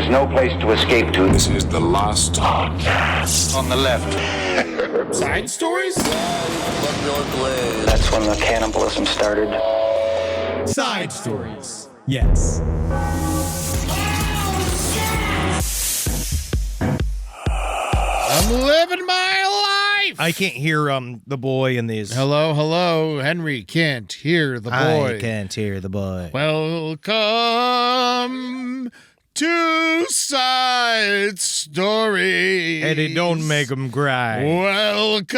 is no place to escape to. This is the last podcast. On the left. Side stories? That's when the cannibalism started. Side stories. Yes. I'm living my life. I can't hear the boy in these. Hello. Henry can't hear the boy. I can't hear the boy. Welcome to Side Stories. Eddie, don't make him cry. Welcome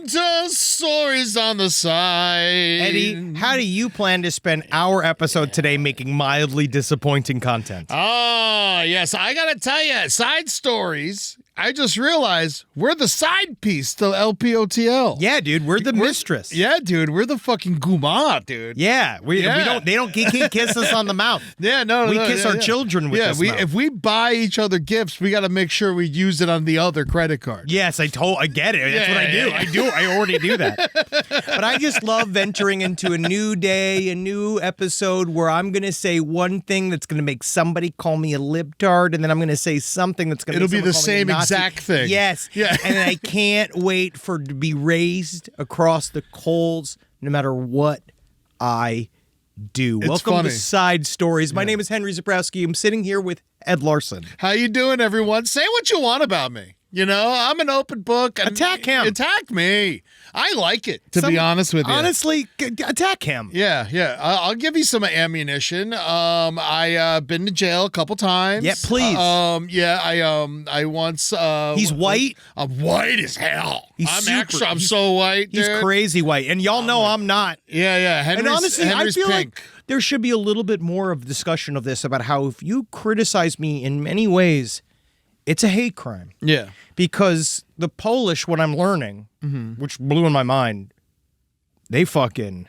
to Stories on the Side. Eddie, how do you plan to spend our episode today making mildly disappointing content? Oh, yes. I got to tell you, Side Stories, I just realized we're the side piece to LPOTL. Yeah, dude, we're the mistress. Yeah, dude, we're the fucking guma, dude. Yeah, we don't. They can't kiss us on the mouth. Yeah, no, we kiss our children with this mouth. If we buy each other gifts, we got to make sure we use it on the other credit card. Yes, I get it. That's what I do. I already do that. But I just love venturing into a new day, a new episode where I'm going to say one thing that's going to make somebody call me a libtard, and then I'm going to say something that's going to It'll be the same exact thing. Yes. Yeah. And I can't wait for it to be raised across the coals no matter what I do. Welcome funny. to Side Stories. My name is Henry Zabrowski. I'm sitting here with Ed Larson. How you doing, everyone? Say what you want about me. You know, I'm an open book. Attack him. Attack me. I like it, to be honest with you. Honestly, attack him. Yeah. I'll give you some ammunition. I been to jail a couple times. Yeah, please. I once. He's white. I'm white as hell. I'm He's so white. He's dude. crazy white, and y'all know I'm not. Yeah. And honestly, Henry's I feel pink. like there should be a little bit more of discussion of this about how if you criticize me in many ways, it's a hate crime. Yeah. Because the Polish, what I'm learning, which blew in my mind, they fucking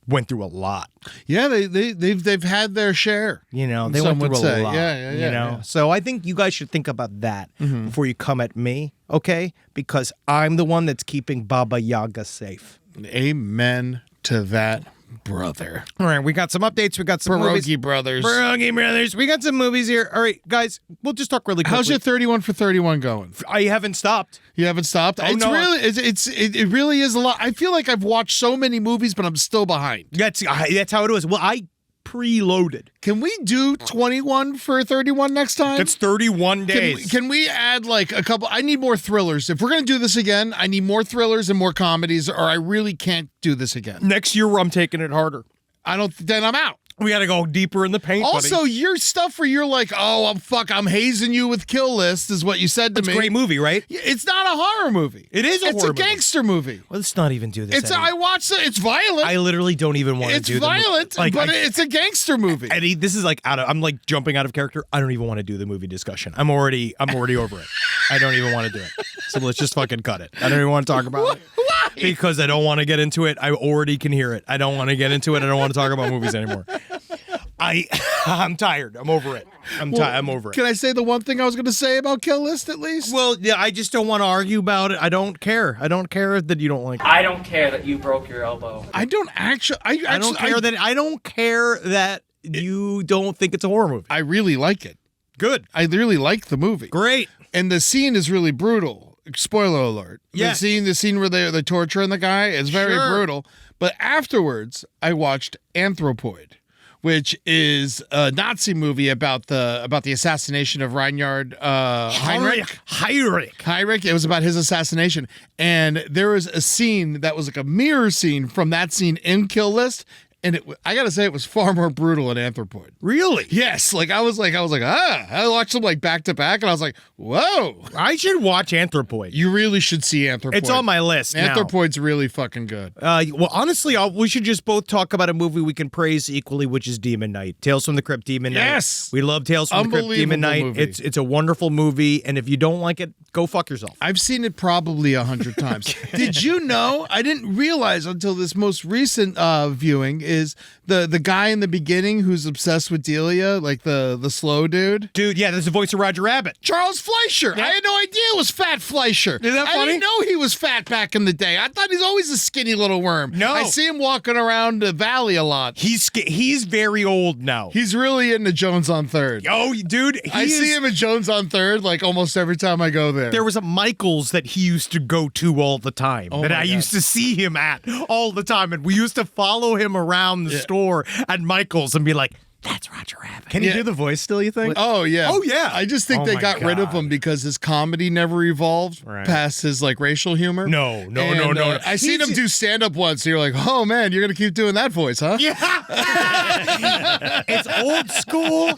went through a lot. Yeah, they've had their share. You know, they went through a lot. Yeah. You know, so I think you guys should think about that before you come at me, okay? Because I'm the one that's keeping Baba Yaga safe. Amen to that, brother. All right, we got some updates. We got some movies. Pierogi brothers. Pierogi brothers. We got some movies here. All right, guys, we'll just talk really quickly. How's your 31 for 31 going? I haven't stopped. You haven't stopped? Oh, no. It really is a lot. I feel like I've watched so many movies, but I'm still behind. That's how it was. Well, I preloaded. Can we do 21 for 31 next time? That's 31 days. Can we add like a couple? I need more thrillers. If we're going to do this again, I need more thrillers and more comedies, or I really can't do this again. Next year, I'm taking it harder. Then I'm out. We got to go deeper in the paint, Also, buddy. your stuff where you're like, oh, I'm hazing you with Kill List is what you said to me. It's a great movie, right? It's not a horror movie. It is a horror movie. It's a gangster movie. Well, let's not even do this. It's it's violent. I literally don't even want to do It's violent, the movie. but it's a gangster movie. Eddie, this is like I'm like jumping out of character. I don't even want to do the movie discussion. I'm already over it. I don't even want to do it. So let's just fucking cut it. I don't even want to talk about it. Why? Because I don't want to get into it. I already can hear it. I don't want to get into it. I don't want to talk about movies anymore. I'm tired. I'm over it. I'm over it. Can I say the one thing I was going to say about Kill List at least? Well, yeah, I just don't want to argue about it. I don't care. I don't care that you don't like it. I don't care that you broke your elbow. I don't actually. I don't care that you don't think it's a horror movie. I really like it. Good. I really like the movie. Great. And the scene is really brutal. Spoiler alert. Yeah. The scene where they're torturing the guy is very brutal. But afterwards, I watched Anthropoid, which is a Nazi movie about the assassination of Reinhard Heinrich. Heinrich. It was about his assassination, and there was a scene that was like a mirror scene from that scene in Kill List. And I gotta say, it was far more brutal in Anthropoid. Really? Yes. I was like, I watched them like back to back, and I was like, whoa. I should watch Anthropoid. You really should see Anthropoid. It's on my list now. Anthropoid's really fucking good. Well, honestly, we should just both talk about a movie we can praise equally, which is Demon Knight. Tales from the Crypt, Demon Knight. Yes. We love Tales from the Crypt, Demon Knight. Movie. It's a wonderful movie, and if you don't like it, go fuck yourself. I've seen it probably 100 times. Did you know? I didn't realize until this most recent viewing is the guy in the beginning who's obsessed with Delia, like the slow dude. Dude, yeah, that's the voice of Roger Rabbit. Charles Fleischer. I had no idea it was Fat Fleischer. Isn't that I funny? didn't know he was fat back in the day. I thought he's always a skinny little worm. No. I see him walking around the valley a lot. He's very old now. He's really into Jones on Third. Oh, dude, I see him at Jones on Third like almost every time I go there. There was a Michael's that he used to go to all the time, that I used to see him at all the time, and we used to follow him around the store at Michael's and be like, that's Roger Rabbit. Can he do the voice still, you think? Oh, yeah. Oh, yeah. I just think Oh they my got rid of God. him because his comedy never evolved past his like racial humor. No. I seen him do stand-up once, so you're like, oh, man, you're going to keep doing that voice, huh? Yeah. It's old school,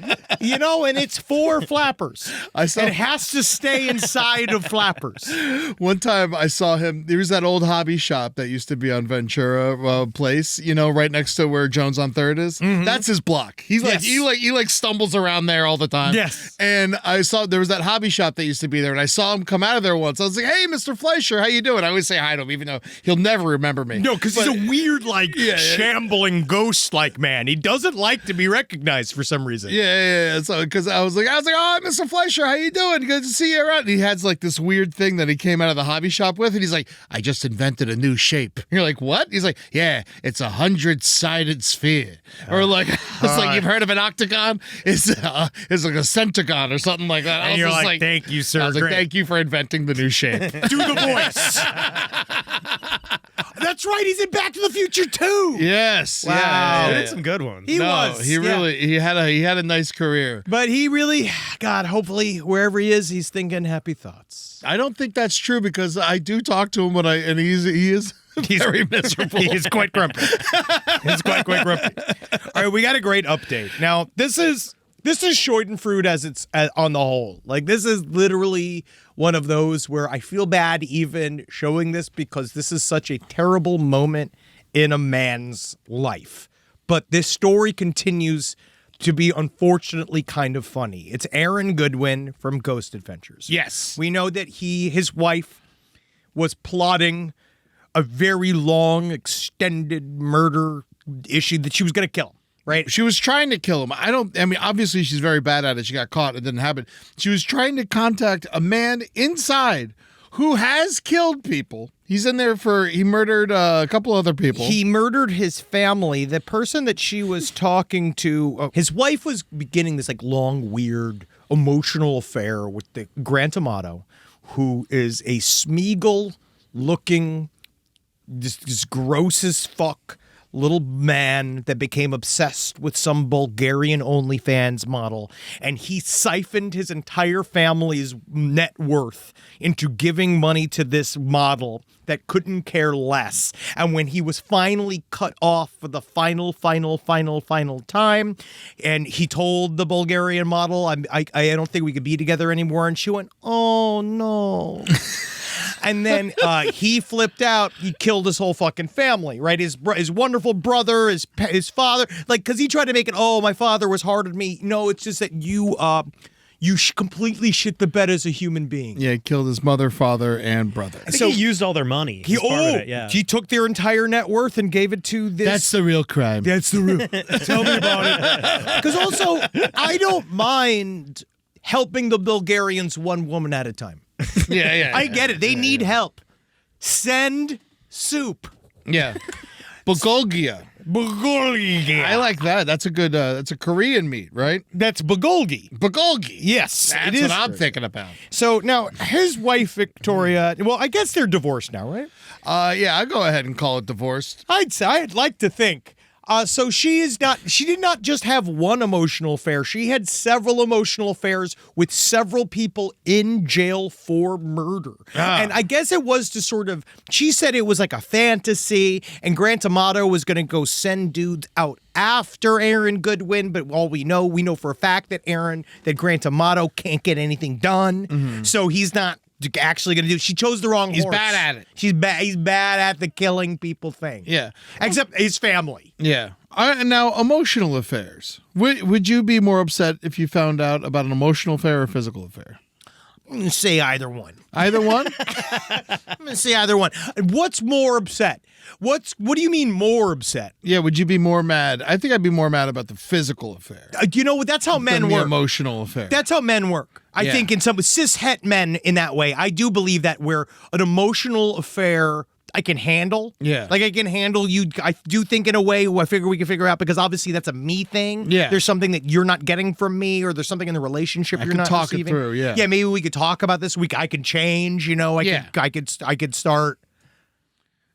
and it's for flappers. It has to stay inside of flappers. One time I saw him, there was that old hobby shop that used to be on Ventura Place, right next to where Jones on Third is. Mm-hmm. That's his block. He's like, he stumbles around there all the time. Yes. And I saw, there was that hobby shop that used to be there, and I saw him come out of there once. I was like, hey, Mr. Fleischer, how you doing? I always say hi to him, even though he'll never remember me. No, because he's a weird, shambling ghost-like man. He doesn't like to be recognized for some reason. Yeah. So, because I was like, oh, Mr. Fleischer, how you doing? Good to see you around. And he has like this weird thing that he came out of the hobby shop with, and he's like, I just invented a new shape. You're like, what? He's like, yeah, it's 100-sided sphere. Or like, it's like, you've heard of an octagon? It's like a centagon or something like that. And you're like, thank you, sir. I was like, Great. thank you for inventing the new shape. Do the voice. That's right. He's in Back to the Future too. Yes. Wow. Yeah. He did some good ones. He was. He really he had a nice career. But he really, God, hopefully wherever he is, he's thinking happy thoughts. I don't think that's true because I do talk to him and he is very miserable. He's quite grumpy. He's quite grumpy. All right, we got a great update. Now, this is Schadenfreude as it's on the whole. Like, this is literally one of those where I feel bad even showing this because this is such a terrible moment in a man's life. But this story continues to be unfortunately kind of funny. It's Aaron Goodwin from Ghost Adventures. Yes. We know that his wife was plotting a very long, extended murder issue that she was going to kill him. Right. She was trying to kill him. Obviously she's very bad at it. She got caught. It didn't happen. She was trying to contact a man inside who has killed people. He's in there he murdered a couple other people. He murdered his family. The person that she was talking to, his wife was beginning this like long, weird, emotional affair with the Grant Amato, who is a Smeagol-looking, just gross as fuck little man that became obsessed with some Bulgarian OnlyFans model, and he siphoned his entire family's net worth into giving money to this model that couldn't care less. And when he was finally cut off for the final time, and he told the Bulgarian model, I don't think we could be together anymore, and she went, oh no. And then he flipped out. He killed his whole fucking family, right? His wonderful brother, his father, like, because he tried to make it, oh, my father was hard on me. No, it's just that you completely shit the bed as a human being. Yeah, he killed his mother, father, and brother. I think he used all their money. He took their entire net worth and gave it to this. That's the real crime. That's the real. Tell me about it. Because also, I don't mind helping the Bulgarians one woman at a time. Yeah. I get it. They need help. Send soup. Yeah. Bulgogia. I like that. That's a good, that's a Korean meat, right? That's bulgogi. Bulgogi. Yes, That's it is. what I'm thinking about. So now his wife, Victoria, well, I guess they're divorced now, right? Yeah, I'll go ahead and call it divorced. I'd like to think. So she did not just have one emotional affair. She had several emotional affairs with several people in jail for murder. And I guess it was to sort of, she said it was like a fantasy, and Grant Amato was going to go send dudes out after Aaron Goodwin, but all we know for a fact that Grant Amato can't get anything done. So he's not actually going to do it. She chose the wrong horse. He's bad at it. He's bad at the killing people thing. Yeah. Except his family. Yeah. Now, emotional affairs. Would you be more upset if you found out about an emotional affair or a physical affair? I'm going to say either one. Either one? I'm going to say either one. What's more upset? What do you mean more upset? Yeah, would you be more mad? I think I'd be more mad about the physical affair. You know what? That's how men than the work. emotional affair. That's how men work. I Yeah. think in some cis-het men in that way, I do believe that where an emotional affair I can handle. Yeah. Like I can handle you. I do think in a way I figure we can figure out because obviously that's a me thing. Yeah. There's something that you're not getting from me or there's something in the relationship you're could not talk it receiving. through, yeah. Yeah, maybe we could talk about this. I could change, you know. I could start.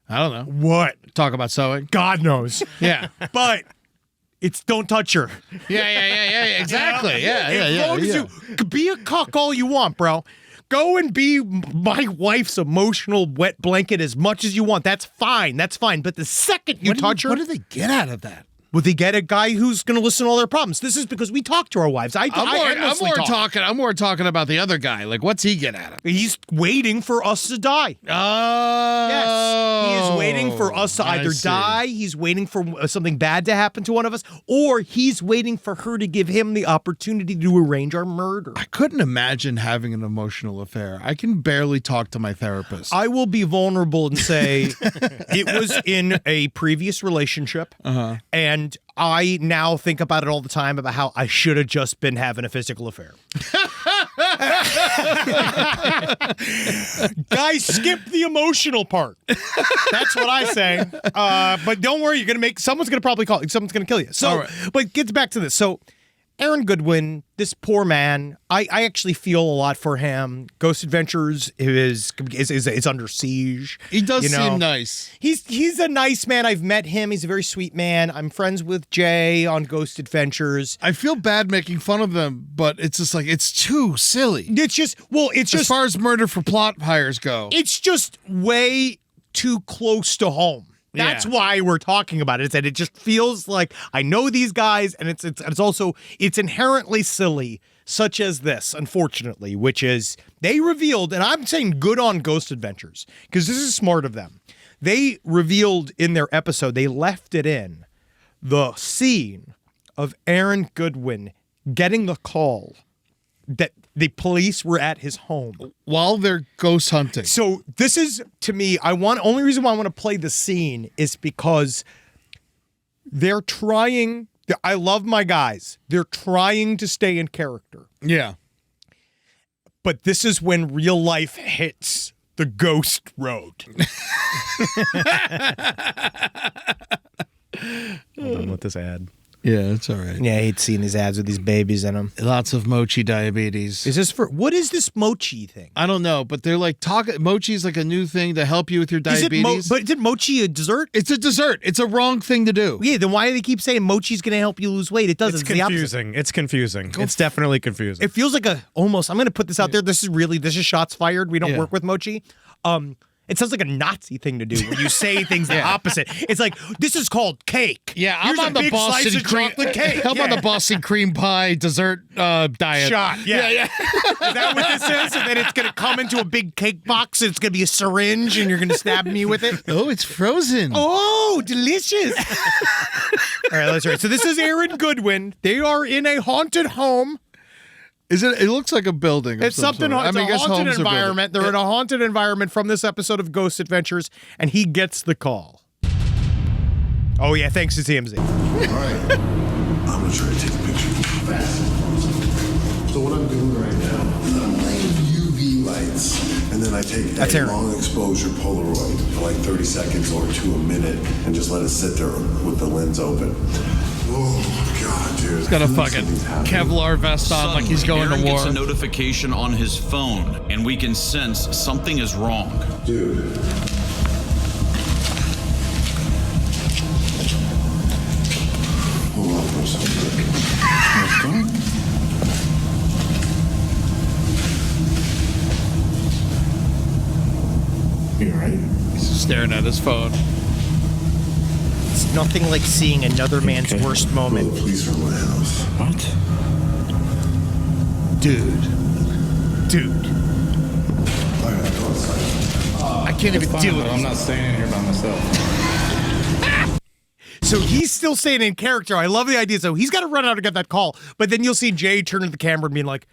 I don't know. What? Talk about sewing. God knows. Yeah. But it's don't touch her. Yeah. Exactly. Yeah. As long as you be a cuck all you want, bro. Go and be my wife's emotional wet blanket as much as you want. That's fine. That's fine. But the second you touch her, What do they get out of that? will they get a guy who's going to listen to all their problems? This is because we talk to our wives. I'm more talking about the other guy. Like, what's he get out of it? He's waiting for us to die. Oh. Yes. He is waiting for us to either die, he's waiting for something bad to happen to one of us, or he's waiting for her to give him the opportunity to arrange our murder. I couldn't imagine having an emotional affair. I can barely talk to my therapist. I will be vulnerable and say it was in a previous relationship, and I now think about it all the time about how I should have just been having a physical affair. Guys, skip the emotional part. That's what I say. But don't worry, someone's gonna probably call you. Someone's gonna kill you. So, right. But get back to this. So, Aaron Goodwin, this poor man, I actually feel a lot for him. Ghost Adventures is under siege. He does you know? seem nice. He's a nice man. I've met him. He's a very sweet man. I'm friends with Jay on Ghost Adventures. I feel bad making fun of them, but it's just like, it's too silly. As far as murder for plot hires go. It's just way too close to home. That's why we're talking about it. Is that it just feels like I know these guys, and it's inherently silly, such as this, unfortunately, which is they revealed, and I'm saying good on Ghost Adventures because this is smart of them. They revealed in their episode, they left it in the scene of Aaron Goodwin getting the call that the police were at his home while they're ghost hunting. So this is, to me, only reason why I want to play the scene is because they're trying. I love my guys. They're trying to stay in character. Yeah. But this is when real life hits the ghost road. Hold on with this ad. Yeah, it's all right. Yeah, I hate seeing these ads with these babies in them. Lots of mochi diabetes. What is this mochi thing? I don't know, but they're like mochi's like a new thing to help you with your diabetes. But is mochi a dessert? It's a dessert. It's a wrong thing to do. Yeah, then why do they keep saying mochi's going to help you lose weight? It doesn't. It's confusing. It's confusing. It's definitely confusing. It feels like almost, I'm going to put this out there. This is shots fired. We don't work with mochi. It sounds like a Nazi thing to do when you say things the opposite. It's like, this is called cake. Yeah, Here's I'm on a the big Boston slice of cream chocolate cake. I'm on the Boston cream pie dessert diet. Shot. Yeah. Is that what this is? And then it's going to come into a big cake box and it's going to be a syringe and you're going to stab me with it? Oh, it's frozen. Oh, delicious. All right, let's hear it. So this is Aaron Goodwin. They are in a haunted home. Is it? It looks like a building. It's something. It's a haunted environment. They're in a haunted environment from this episode of Ghost Adventures, and he gets the call. Oh yeah, thanks to TMZ. All right, I'm gonna try to take a picture fast. So what I'm doing right now, I'm laying UV lights, and then I take a long exposure Polaroid for like 30 seconds or to a minute, and just let it sit there with the lens open. Oh God, dude! He's got a fucking Kevlar vest on, like he's going Aaron to war. Gets a notification on his phone, and we can sense something is wrong. Dude. Hold on for a second. What's going? You all right? He's staring at his phone. It's nothing like seeing another man's worst moment. The police are in my house. What? Dude. I gotta go outside. I can't even deal with it. I'm not staying in here by myself. So he's still staying in character. I love the idea. So he's got to run out to get that call. But then you'll see Jay turn to the camera and being like,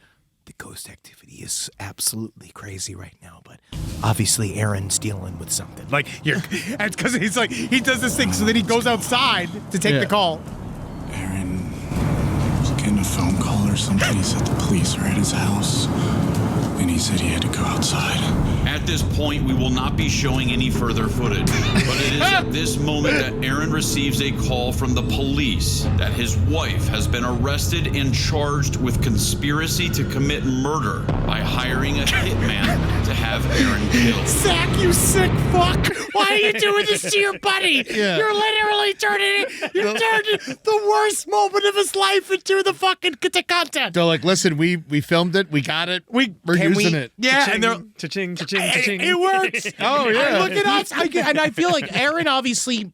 the ghost activity is absolutely crazy right now, but obviously Aaron's dealing with something. Like, it's because he's like, he does this thing, so then he goes outside to take the call. Aaron was getting a phone call or something. He said the police are at his house, and he said he had to go outside. At this point, we will not be showing any further footage, but it is at this moment that Aaron receives a call from the police that his wife has been arrested and charged with conspiracy to commit murder by hiring a hitman to have Aaron killed. Zach, you sick fuck! Why are you doing this to your buddy? Yeah. You're literally turning the worst moment of his life into the fucking content. They're like, listen, we filmed it, we got it, we're using it. Yeah, and they're Cha-ching, cha-ching, cha-ching. it works. Oh, yeah. Look at us. And I feel like Aaron obviously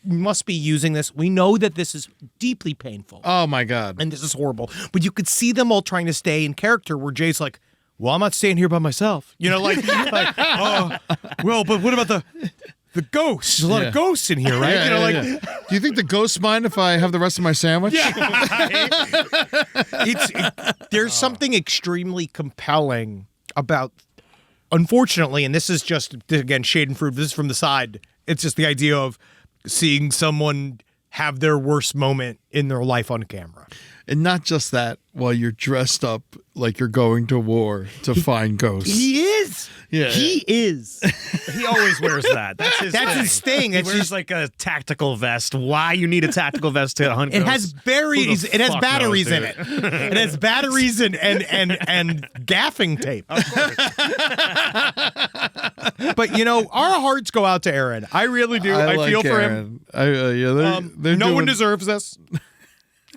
must be using this. We know that this is deeply painful. Oh my God. And this is horrible. But you could see them all trying to stay in character where Jay's like, well, I'm not staying here by myself. You know, well, but what about the ghosts? There's a lot of ghosts in here, right? Yeah, you know, yeah. Do you think the ghosts mind if I have the rest of my sandwich? There's something extremely compelling about, unfortunately, and this is just, again, shade and fruit, this is from the side, it's just the idea of seeing someone have their worst moment in their life on camera. And not just that, while you're dressed up like you're going to war to find ghosts. He is. Yeah. He is. He always wears that. That's his thing. It's He wears just like a tactical vest. Why you need a tactical vest to hunt it ghosts? has berries. Who the It has fuck batteries knows, in it. dude? It has batteries and gaffing tape. But you know, our hearts go out to Aaron. I really do. I like feel for Aaron. him. They're No one doing- deserves this.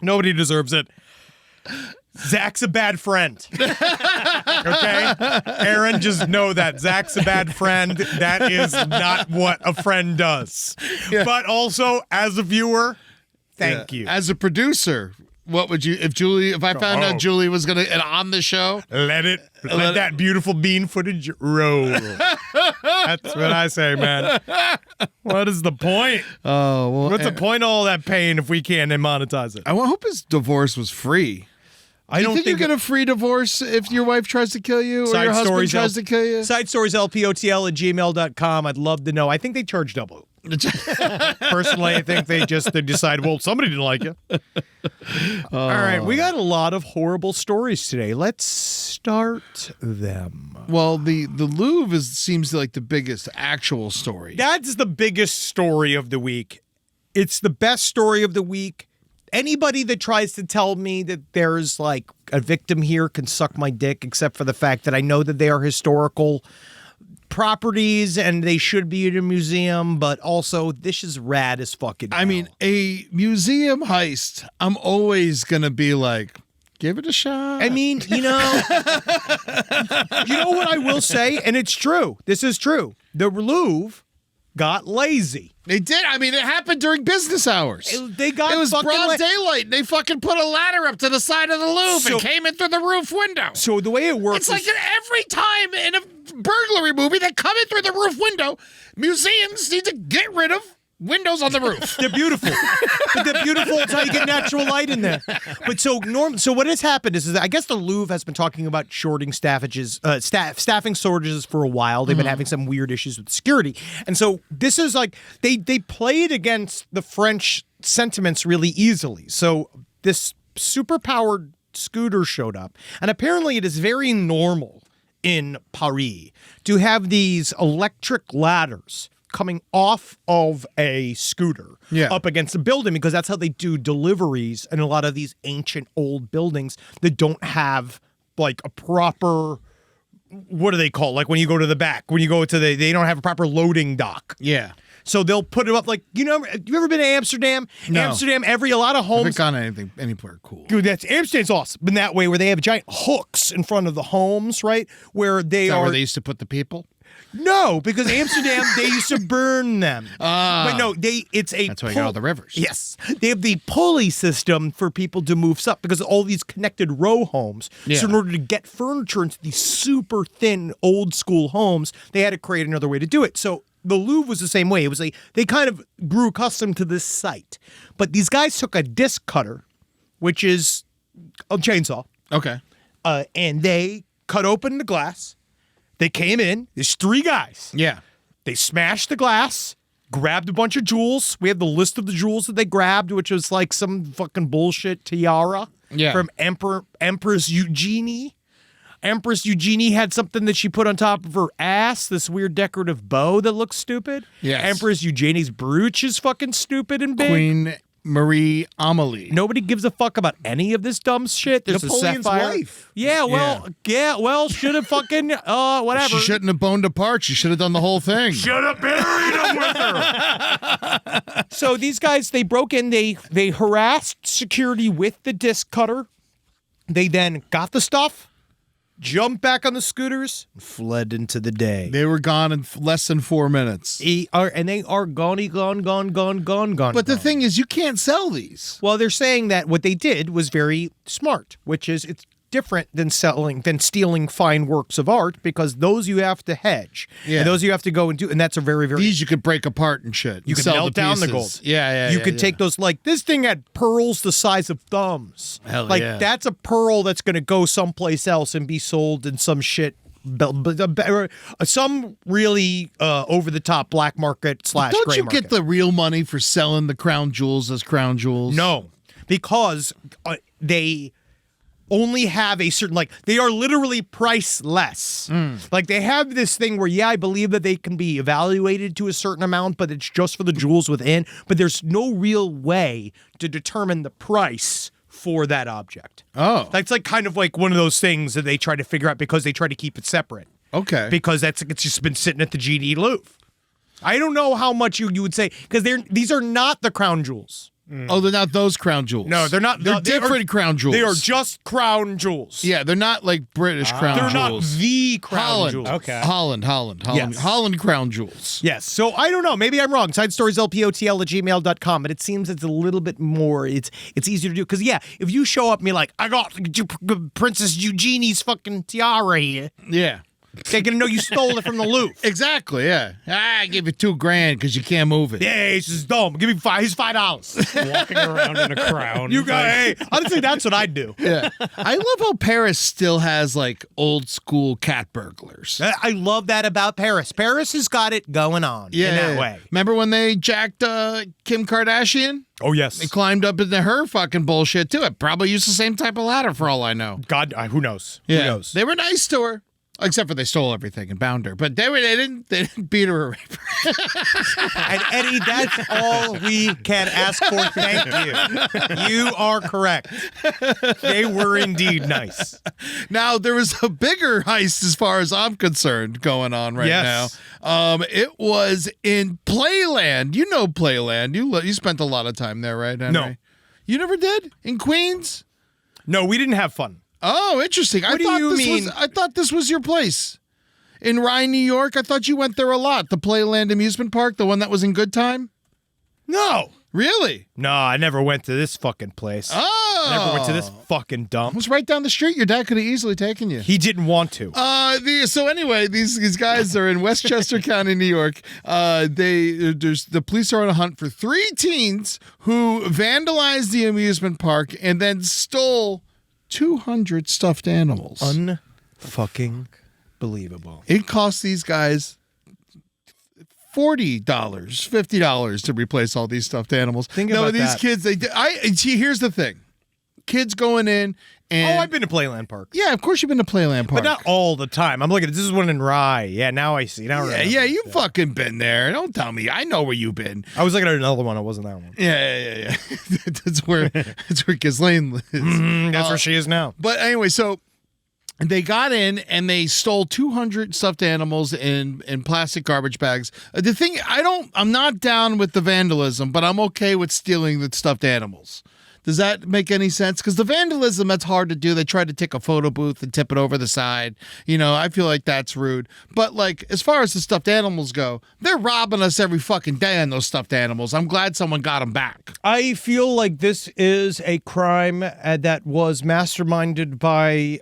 Nobody deserves it. Zach's a bad friend. Okay? Aaron, just know that. Zach's a bad friend. That is not what a friend does. Yeah. But also, as a viewer, thank you. As a producer, what would you, if I found out Julie was going to, on the show? Let that beautiful bean footage roll. That's what I say, man. What is the point? Oh, well. What's the point of all that pain if we can't monetize it? I hope his divorce was free. I don't think you get a free divorce if your wife tries to kill you or your husband tries to kill you? Side stories, lpotl@gmail.com. I'd love to know. I think they charge double. Personally, I think they decide, well, somebody didn't like you. All right, we got a lot of horrible stories today. Let's start them. Well, the Louvre seems like the biggest actual story. That's the biggest story of the week. It's the best story of the week. Anybody that tries to tell me that there's like a victim here can suck my dick, except for the fact that I know that they are historical properties and they should be in a museum, but also this is rad as fucking hell. I mean, a museum heist, I'm always going to be like, give it a shot. I mean, you know what I will say, and it's true. This is true. The Louvre got lazy. They did. I mean, it happened during business hours. They got It was fucking broad daylight. And they fucking put a ladder up to the side of the Louvre and came in through the roof window. So the way it works It's like every time in a burglary movie they come in through the roof window, museums need to get rid of windows on the roof. They're beautiful. But they're beautiful. It's how you get natural light in there. But so what has happened is that I guess the Louvre has been talking about staffing shortages for a while. They've been having some weird issues with security. And so this is like they played against the French sentiments really easily. So this super powered scooter showed up, and apparently it is very normal in Paris to have these electric ladders coming off of a scooter up against a building, because that's how they do deliveries in a lot of these ancient old buildings that don't have like a proper, what do they call it? Like when you go to the back, when you go to they don't have a proper loading dock. Yeah. So they'll put it up like, you ever been to Amsterdam? No. Amsterdam, a lot of homes. I haven't gone anywhere cool. Dude, Amsterdam's awesome. Been that way where they have giant hooks in front of the homes, right? Where they Is that are. where they used to put the people? No, because Amsterdam, they used to burn them. But no, it's a... That's why you got all the rivers. Yes. They have the pulley system for people to move stuff because of all these connected row homes. Yeah. So in order to get furniture into these super thin old school homes, they had to create another way to do it. So the Louvre was the same way. It was like they kind of grew accustomed to this site. But these guys took a disc cutter, which is a chainsaw. Okay. And they cut open the glass. They came in. There's 3 guys. Yeah. They smashed the glass, grabbed a bunch of jewels. We have the list of the jewels that they grabbed, which was like some fucking bullshit tiara from Empress Eugenie. Empress Eugenie had something that she put on top of her ass, this weird decorative bow that looks stupid. Yes. Empress Eugenie's brooch is fucking stupid and big. Queen Marie Amelie. Nobody gives a fuck about any of this dumb shit. There's Napoleon's a sapphire. wife. Should have fucking whatever. She shouldn't have boned apart. She should have done the whole thing. Should have buried him with her. So these guys, they broke in, they harassed security with the disc cutter. They then got the stuff, jumped back on the scooters, and fled into the day. They were gone in less than 4 minutes. And they are gone. But the thing is, you can't sell these. Well, they're saying that what they did was very smart, which is it's different than stealing fine works of art, because those you have to hedge. Yeah. And those you have to go and do, and that's a very, very... These you could break apart and shit. You could sell melt down the pieces. gold. Yeah. You could take those, like, this thing had pearls the size of thumbs. Hell like, yeah. that's a pearl that's going to go someplace else and be sold in some shit, some really over-the-top black market / Don't gray you market. get the real money for selling the crown jewels as crown jewels? No, because they only have a certain, like, they are literally priceless. Like, they have this thing where, I believe that they can be evaluated to a certain amount, but it's just for the jewels within. But there's no real way to determine the price for that object. Oh. That's like kind of like one of those things that they try to figure out because they try to keep it separate. Okay. Because it's just been sitting at the GD Louvre. I don't know how much you would say, because these are not the crown jewels. Oh, they're not those crown jewels. No, they're not. They're different crown jewels. They are just crown jewels. Yeah, they're not like British crown They're jewels. not the crown Holland. jewels. Okay. Holland. Yes. Holland crown jewels. Yes. So I don't know. Maybe I'm wrong. SideStoriesLPOTL@gmail.com. But it seems it's a little bit more. It's easier to do. Because, if you show up and be like, I got Princess Eugenie's fucking tiara here, Yeah. they're going to know you stole it from the Louvre. Exactly, yeah. I give you $2,000 because you can't move it. Yeah, he's just dumb. Give me he's $5. Walking around in a crown. You got, hey, honestly, that's what I'd do. Yeah. I love how Paris still has like old school cat burglars. I love that about Paris. Paris has got it going on in that way. Remember when they jacked Kim Kardashian? Oh, yes. They climbed up into her fucking bullshit too. It probably used the same type of ladder for all I know. God, who knows? Yeah. Who knows? They were nice to her. Except for they stole everything and bound her. But they didn't beat her or rape her. And Eddie, that's all we can ask for. Thank you. You are correct. They were indeed nice. Now, there was a bigger heist as far as I'm concerned going on right Yes. now. It was in Playland. You know Playland. You spent a lot of time there, right, Henry? No. You never did? In Queens? No, we didn't have fun. Oh, interesting. What do you mean? I thought this was your place. In Rye, New York? I thought you went there a lot. The Playland amusement park, the one that was in Good Time? No. Really? No, I never went to this fucking place. Oh. I never went to this fucking It dump. was right down the street. Your dad could have easily taken you. He didn't want to. So anyway, these guys are in Westchester County, New York. The police are on a hunt for 3 teens who vandalized the amusement park and then stole 200 stuffed animals. Unfucking believable. It cost these guys $40, $50 to replace all these stuffed animals. Think about these that. kids. Here's the thing: kids going in and I've been to Playland Park. yeah, of course you've been to Playland Park, But not all the time. I'm looking at this is one in Rye. Yeah, now I see. Now I remember. Yeah, you've fucking been there. Don't tell me. I know where you've been. I was looking at another one. It wasn't that one. Yeah. that's where Ghislaine lives. That's where she is now. But anyway, so they got in and they stole 200 stuffed animals in plastic garbage bags. The thing, I'm not down with the vandalism, but I'm okay with stealing the stuffed animals. Does that make any sense? Because the vandalism, that's hard to do. They try to take a photo booth and tip it over the side. I feel like that's rude. But, like, as far as the stuffed animals go, they're robbing us every fucking day on those stuffed animals. I'm glad someone got them back. I feel like this is a crime that was masterminded by,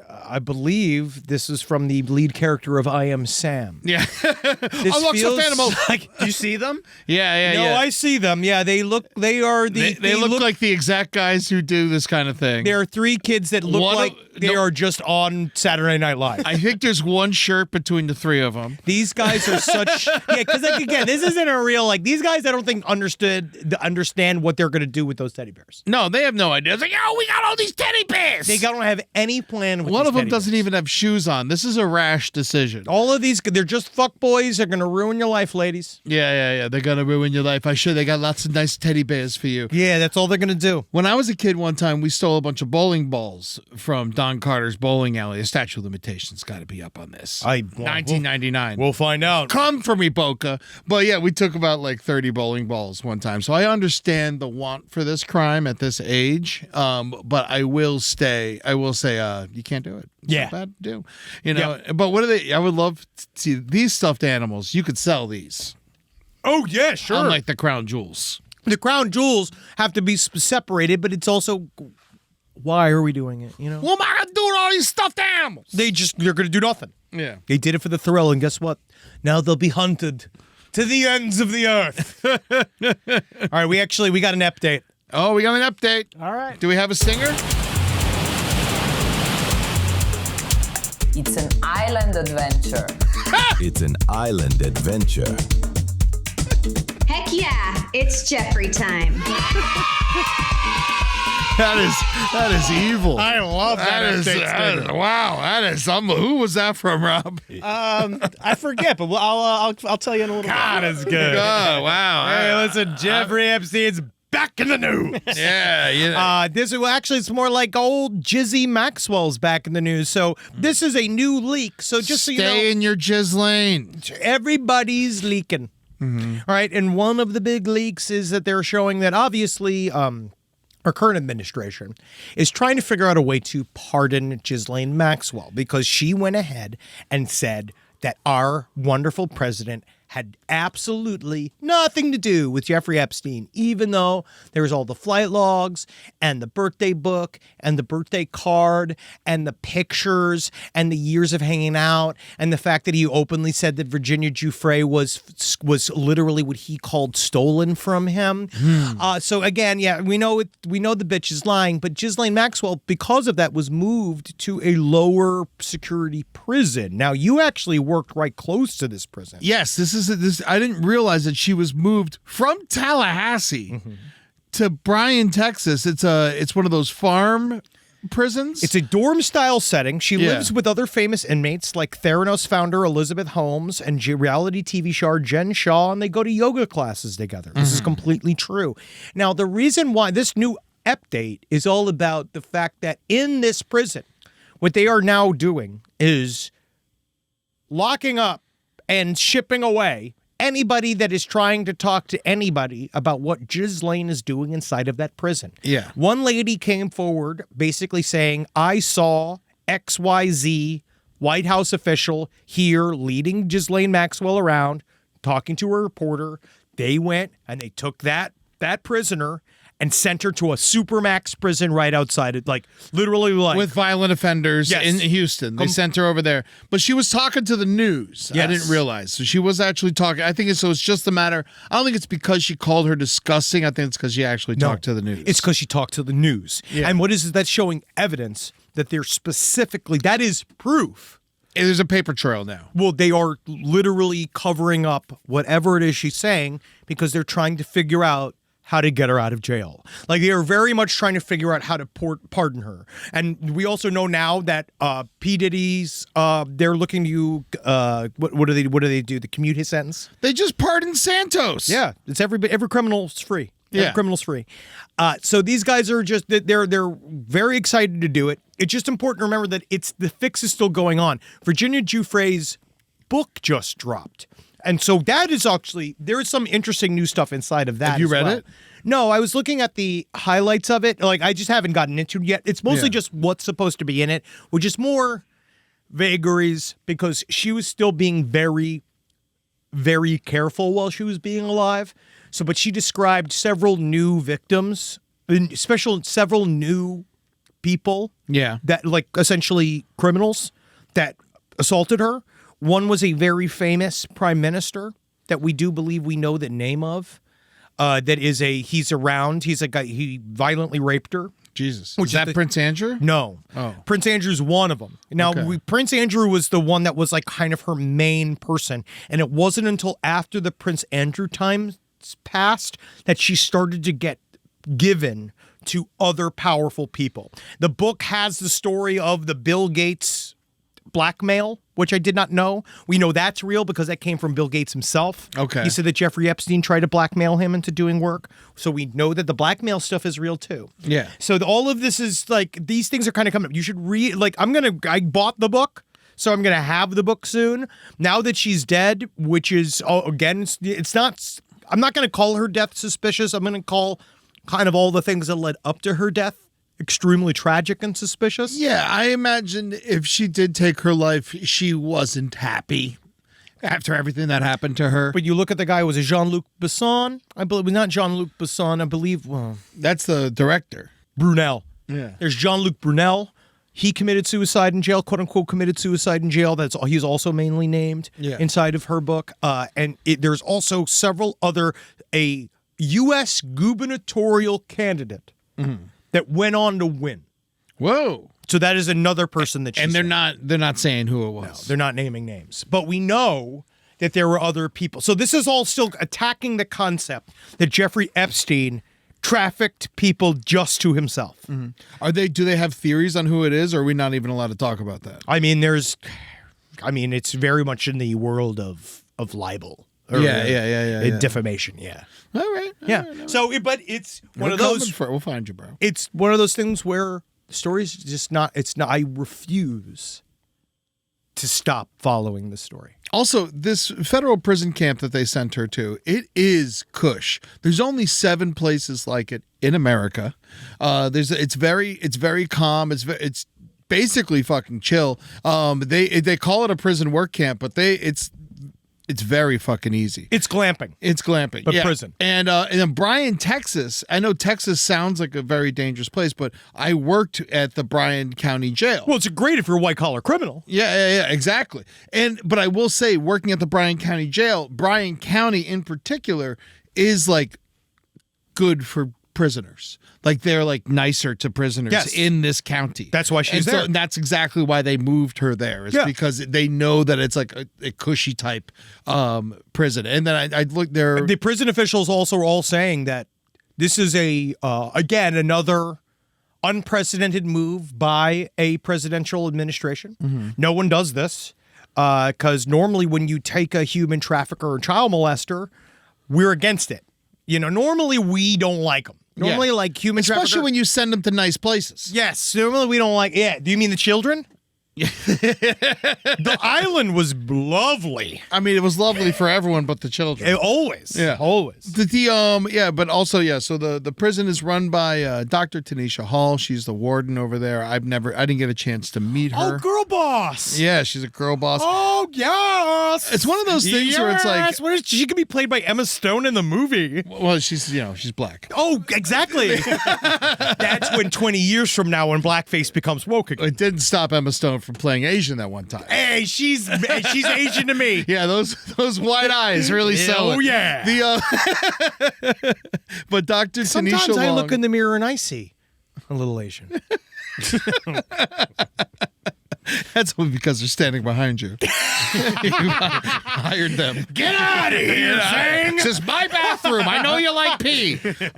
I believe this is from the lead character of I Am Sam. Yeah. This Oh, look, feels stuffed animal. like- Do you see them? Yeah. No, I see them. Yeah, they look They look like the exact guys who do this kind of thing. there are 3 kids that look like They are just on Saturday Night Live. I think there's one shirt between the three of them. These guys are such because again, this isn't a real these guys. I don't think understand what they're going to do with those teddy bears. No, they have no idea. It's like, yo, we got all these teddy bears. They don't have any plan. With one these of them teddy doesn't bears. even have shoes on. This is a rash decision. All of these, they're just fuck boys. They're going to ruin your life, ladies. Yeah. They're gonna ruin your life. They got lots of nice teddy bears for you. Yeah, that's all they're going to do. When I was a kid, one time we stole a bunch of bowling balls from Don Carter's bowling alley. The statute of limitations got to be up on this. 1999. We'll find out. Come for me, Boca. But yeah, we took about like 30 bowling balls one time. So I understand the want for this crime at this age. But I will say, you can't do it. It's not bad to do. You know, but what are they? I would love to see these stuffed animals. You could sell these. Oh, yeah, sure. Unlike the crown jewels. The crown jewels have to be separated, but it's also, why are we doing it? You know, What am I gonna do with all these stuffed animals? they're going to do nothing. Yeah. They did it for the thrill, and guess what? Now they'll be hunted to the ends of the earth. All right, we got an update. Oh, we got an update. All right. Do we have a singer? It's an island adventure. It's an island adventure. Heck yeah, it's Jeffrey time. That is evil. I love that. Wow. That is something. Who was that from, Rob? I forget, but I'll tell you in a little bit. God, it's good. Oh, wow. Hey, listen, Jeffrey Epstein's back in the news. Yeah. It's more like old Jizzy Maxwell's back in the news. So this is a new leak. So just so you know, Stay in your jizz lane. everybody's leaking. All right, and one of the big leaks is that they're showing that obviously our current administration is trying to figure out a way to pardon Ghislaine Maxwell because she went ahead and said that our wonderful president had absolutely nothing to do with Jeffrey Epstein, even though there was all the flight logs and the birthday book and the birthday card and the pictures and the years of hanging out and the fact that he openly said that Virginia Giuffre was literally what he called stolen from him. So again, we know the bitch is lying, but Ghislaine Maxwell, because of that, was moved to a lower security prison. Now, you actually worked right close to this prison. Yes, this. I didn't realize that she was moved from Tallahassee to Bryan, Texas. It's one of those farm prisons. It's a dorm-style setting. She lives with other famous inmates like Theranos founder Elizabeth Holmes and reality TV star Jen Shaw, and they go to yoga classes together. This is completely true. Now, the reason why this new update is all about the fact that in this prison, what they are now doing is locking up and shipping away anybody that is trying to talk to anybody about what Ghislaine is doing inside of that prison. Yeah. One lady came forward basically saying, I saw XYZ White House official here leading Ghislaine Maxwell around, talking to a reporter. They went and they took that prisoner and sent her to a supermax prison right outside it, literally with violent offenders in Houston. They sent her over there. But she was talking to the news. Yes. I didn't realize. So she was actually talking. I think it's just a matter. I don't think it's because she called her disgusting. I think it's because she actually talked to the news. It's because she talked to the news. Yeah. And what is it that's showing evidence that they're specifically, that is proof. There's a paper trail now. Well, they are literally covering up whatever it is she's saying because they're trying to figure out how to get her out of jail. They are very much trying to figure out how to pardon her. And we also know now that P. Diddy's, they're looking to, what do they do? The commute his sentence? They just pardoned Santos. Yeah, it's every criminal's free. Yeah. Every criminal's free. So these guys are just, they're very excited to do it. It's just important to remember that the fix is still going on. Virginia Giuffre's book just dropped. And so that is actually, there is some interesting new stuff inside of that. Have you read it? No, I was looking at the highlights of it. I just haven't gotten into it yet. It's mostly just what's supposed to be in it, which is more vagaries because she was still being very, very careful while she was being alive. So, but she described several new victims, several new people. Yeah. That essentially criminals that assaulted her. One was a very famous prime minister that we do believe we know the name of. He's around. He's a guy. He violently raped her. Jesus. Which is that Prince Andrew? No. Oh. Prince Andrew's one of them. Now, Okay. Prince Andrew was the one that was like kind of her main person. And it wasn't until after the Prince Andrew times passed that she started to get given to other powerful people. The book has the story of the Bill Gates blackmail, which I did not know. We know that's real because that came from Bill Gates himself. Okay. He said that Jeffrey Epstein tried to blackmail him into doing work. So we know that the blackmail stuff is real too. Yeah. So all of this is like, these things are kind of coming up. You should read, like, I bought the book, so I'm going to have the book soon. Now that she's dead, which is, again, it's not, I'm not going to call her death suspicious. I'm going to call kind of all the things that led up to her death extremely tragic and suspicious. Yeah, I imagine if she did take her life, she wasn't happy after everything that happened to her. But you look at the guy, was it Jean-Luc Besson? I believe, not Jean-Luc Besson, I believe, well, That's the director. Brunel. Yeah. There's Jean-Luc Brunel. He committed suicide in jail, quote unquote, committed suicide in jail. He's also mainly named inside of her book. There's also several other, a U.S. gubernatorial candidate that went on to win. Whoa. So that is another person that she's And they're not saying who it was. No, they're not naming names. But we know that there were other people. So this is all still attacking the concept that Jeffrey Epstein trafficked people just to himself. Do they have theories on who it is, or are we not even allowed to talk about that? I mean, it's very much in the world of libel. Or, Yeah. defamation, yeah. All right. But it's one We're of those. we'll find you, bro. It's one of those things where the story's just not. It's not. I refuse to stop following the story. Also, this federal prison camp that they sent her to, it is cush. There's only 7 places like it in America. It's very calm. It's basically fucking chill. They call it a prison work camp, but it's very fucking easy. It's glamping. But yeah. Prison. And then Bryan, Texas. I know Texas sounds like a very dangerous place, but I worked at the Bryan County Jail. Well, it's great if you're a white-collar criminal. Yeah, exactly. But I will say, working at the Bryan County Jail, Bryan County in particular is like good for prisoners. Like they're like nicer to prisoners in this county. That's why she's there. And that's exactly why they moved her there. Is because they know that it's like a cushy type prison. And then I looked there. The prison officials also are all saying that this is again another unprecedented move by a presidential administration. No one does this because normally when you take a human trafficker or child molester, we're against it. Normally we don't like them. Normally, like human trafficker. Especially when you send them to nice places. Yes. Normally we don't like. Yeah. Do you mean the children? The island was lovely. I mean, it was lovely for everyone but the children. Always. Yeah. Always. But also, so the prison is run by Dr. Tanisha Hall. She's the warden over there. I didn't get a chance to meet her. Oh, girl boss. Yeah, she's a girl boss. Oh, yes. It's one of those things where it's like she could be played by Emma Stone in the movie. Well, she's black. Oh, exactly. That's when 20 years from now when blackface becomes woke again. It didn't stop Emma Stone from playing Asian that one time. Hey, she's Asian to me. Yeah, those white eyes really sell it. Oh yeah. But Dr. Sometimes Tanisha I Long, look in the mirror and I see a little Asian. That's only because they're standing behind you. You hired them. Get out of here, Zang! This is my bathroom. I know you like pee. It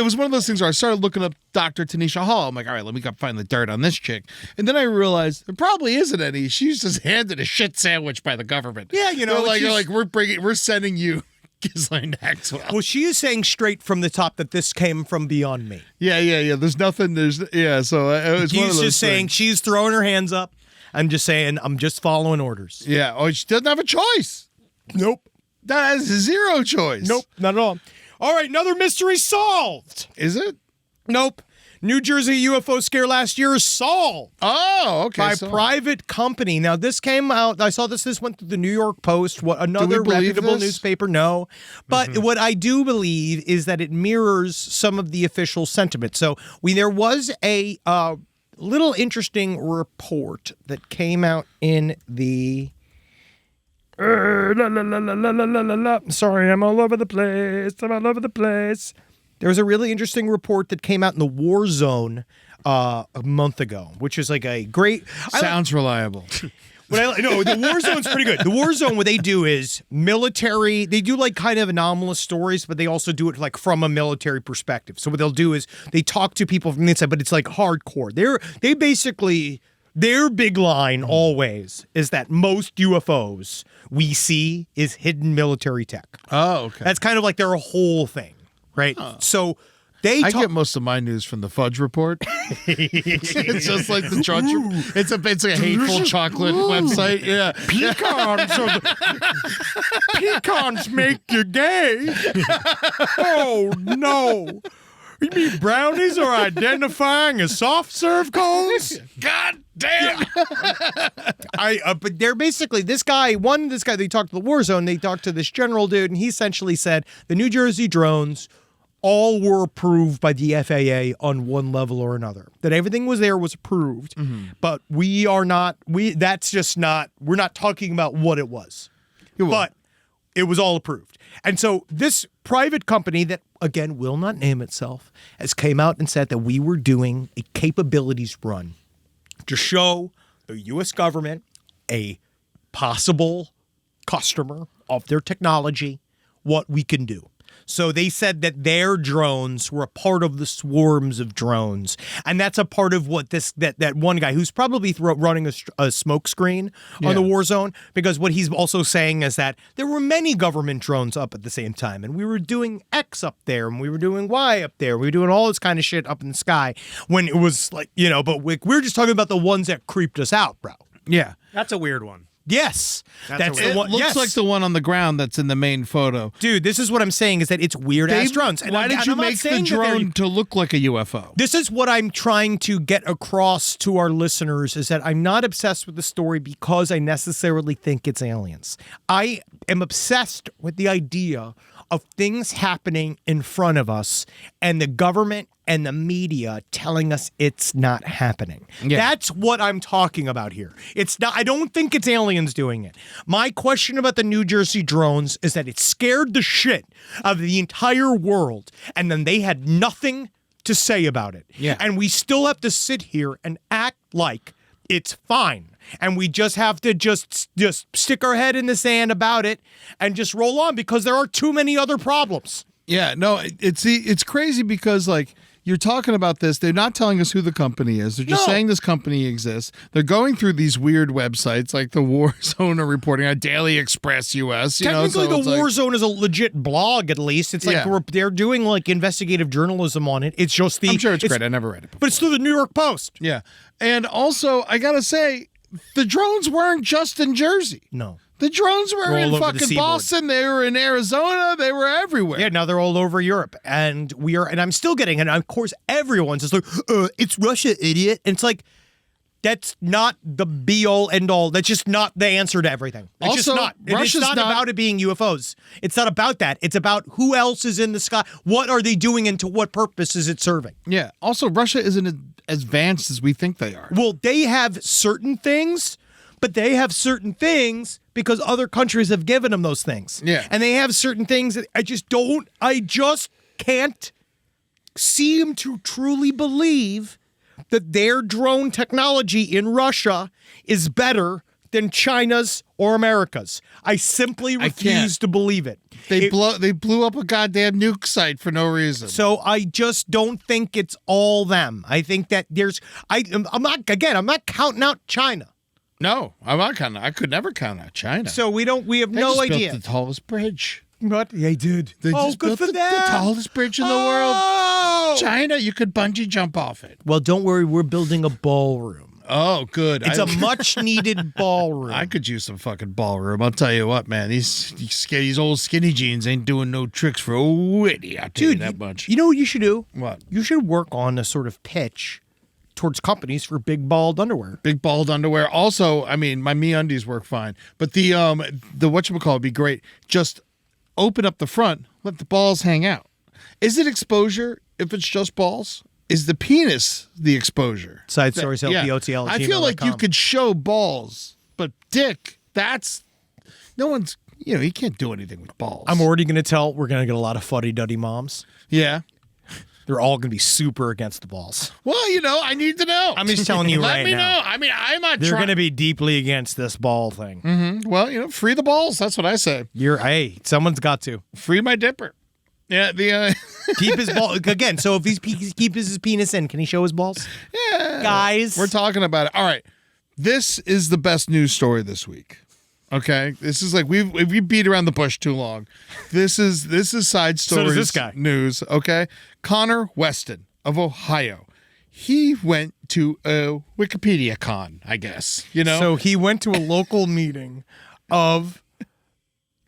was one of those things where I started looking up Dr. Tanisha Hall. I'm like, all right, let me go find the dirt on this chick. And then I realized there probably isn't any. She's just handed a shit sandwich by the government. Yeah, they're like we're sending you Ghislaine Maxwell. Well, she is saying straight from the top that this came from beyond me. Yeah. There's nothing. So it's one of He's those just saying things. she's throwing her hands up. I'm just saying I'm just following orders. Yeah. Oh, she doesn't have a choice. Nope. That has zero choice. Nope. Not at all. All right. Another mystery solved. Is it? Nope. New Jersey UFO scare last year is solved. Oh, okay. By private company. Now, this came out, I saw this went through the New York Post, another reputable newspaper. No. But what I do believe is that it mirrors some of the official sentiment. So there was a little interesting report that came out in the... Sorry, I'm all over the place. There was a really interesting report that came out in the War Zone a month ago, which is like a great... Sounds reliable. No, the War Zone's pretty good. The War Zone, what they do is military. They do like kind of anomalous stories, but they also do it like from a military perspective. So what they'll do is they talk to people from the inside, but it's like hardcore. They basically, their big line always is that most UFOs we see is hidden military tech. Oh, okay. That's kind of like their whole thing, right? So I get most of my news from the Fudge Report. It's just like the Trudge. It's a hateful chocolate website. Yeah, pecans make you gay. Oh no! You mean brownies are identifying as soft serve cones? God damn! But they're basically this guy. They talked to the War Zone. They talked to this general dude, and he essentially said the New Jersey drones all were approved by the FAA on one level or another. That everything was approved, but we're not talking about what it was. But it was all approved. And so this private company that, again, will not name itself, has came out and said that we were doing a capabilities run to show the U.S. government, a possible customer of their technology, what we can do. So they said that their drones were a part of the swarms of drones. And that's a part of what that one guy who's probably running a smoke screen on the War Zone, because what he's also saying is that there were many government drones up at the same time. And we were doing X up there and we were doing Y up there. We were doing all this kind of shit up in the sky when it was like, but we're just talking about the ones that creeped us out, bro. Yeah. That's a weird one. Yes. That's the one. It looks like the one on the ground that's in the main photo. Dude, this is what I'm saying is that it's weird-ass drones. And why did you make the drone to look like a UFO? This is what I'm trying to get across to our listeners, is that I'm not obsessed with the story because I necessarily think it's aliens. I am obsessed with the idea of things happening in front of us and the government and the media telling us it's not happening. Yeah. That's what I'm talking about here. It's not. I don't think it's aliens doing it. My question about the New Jersey drones is that it scared the shit of the entire world, and then they had nothing to say about it. Yeah. And we still have to sit here and act like it's fine. And we just have to just stick our head in the sand about it and just roll on because there are too many other problems. Yeah, no, it's crazy because like you're talking about this, they're not telling us who the company is. They're just saying this company exists. They're going through these weird websites like the War Zone are reporting on Daily Express US. Technically, the War Zone is a legit blog. At least it's like they're doing like investigative journalism on it. It's just I'm sure it's great. I never read it before. But it's through the New York Post. Yeah, and also I gotta say, the drones weren't just in Jersey. No. The drones were in fucking Boston. They were in Arizona. They were everywhere. Yeah, now they're all over Europe. And I'm still getting, and of course, everyone's just like, it's Russia, idiot. And it's like, that's not the be-all, end-all. That's just not the answer to everything. It's also, just not. Russia's it's not about it being UFOs. It's not about that. It's about who else is in the sky. What are they doing and to what purpose is it serving? Yeah. Also, Russia isn't as advanced as we think they are. Well, they have certain things, but they have certain things because other countries have given them those things. Yeah. And they have certain things that I just can't seem to truly believe that their drone technology in Russia is better than China's or America's. I simply refuse to believe it. They blew up a goddamn nuke site for no reason. So I just don't think it's all them. I think that I'm not counting out China. No, I'm not counting. I could never count out China. So we have they no just idea. Built the tallest bridge. What? They did. They just good built for the them. tallest bridge in the world. China, you could bungee jump off it. Well, don't worry. We're building a ballroom. Oh, good. It's a much-needed ballroom. I could use some fucking ballroom. I'll tell you what, man. These old skinny jeans ain't doing no tricks for Whitney. I'll tell you that much. You know what you should do? What? You should work on a sort of pitch towards companies for big balled underwear. Big balled underwear. Also, I mean, my MeUndies work fine, but the whatchamacallit would be great. Just open up the front, let the balls hang out. Is it exposure if it's just balls? Is the penis the exposure? Side stories, LPOTL. I feel like you could show balls, but dick, no one's, you can't do anything with balls. I'm already going to we're going to get a lot of fuddy-duddy moms. Yeah. they're all going to be super against the balls. Well, I need to know. I'm just telling you Let right me now. know. I mean, I'm not They're trying. going to be deeply against this ball thing. Mm-hmm. Well, free the balls. That's what I say. Hey, someone's got to. Free my dipper. Yeah, keep his ball again. So if he keeps his penis in, can he show his balls? Yeah, guys, we're talking about it. All right, this is the best news story this week. Okay, this is like we beat around the bush too long. This is side story. So does this guy. News. Okay, Connor Weston of Ohio. He went to a Wikipedia con, I guess. So he went to a local meeting of.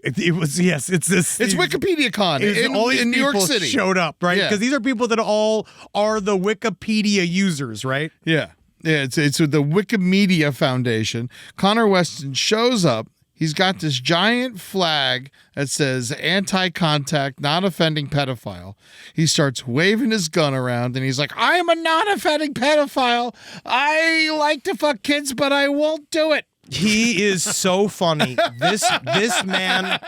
It was it's this. It's Wikipedia Con in New York City. Showed up, right? Because these are people that all are the Wikipedia users, right? Yeah. It's with the Wikimedia Foundation. Connor Weston shows up. He's got this giant flag that says anti-contact, non-offending pedophile. He starts waving his gun around and he's like, I'm a non-offending pedophile. I like to fuck kids, but I won't do it. He is so funny. This man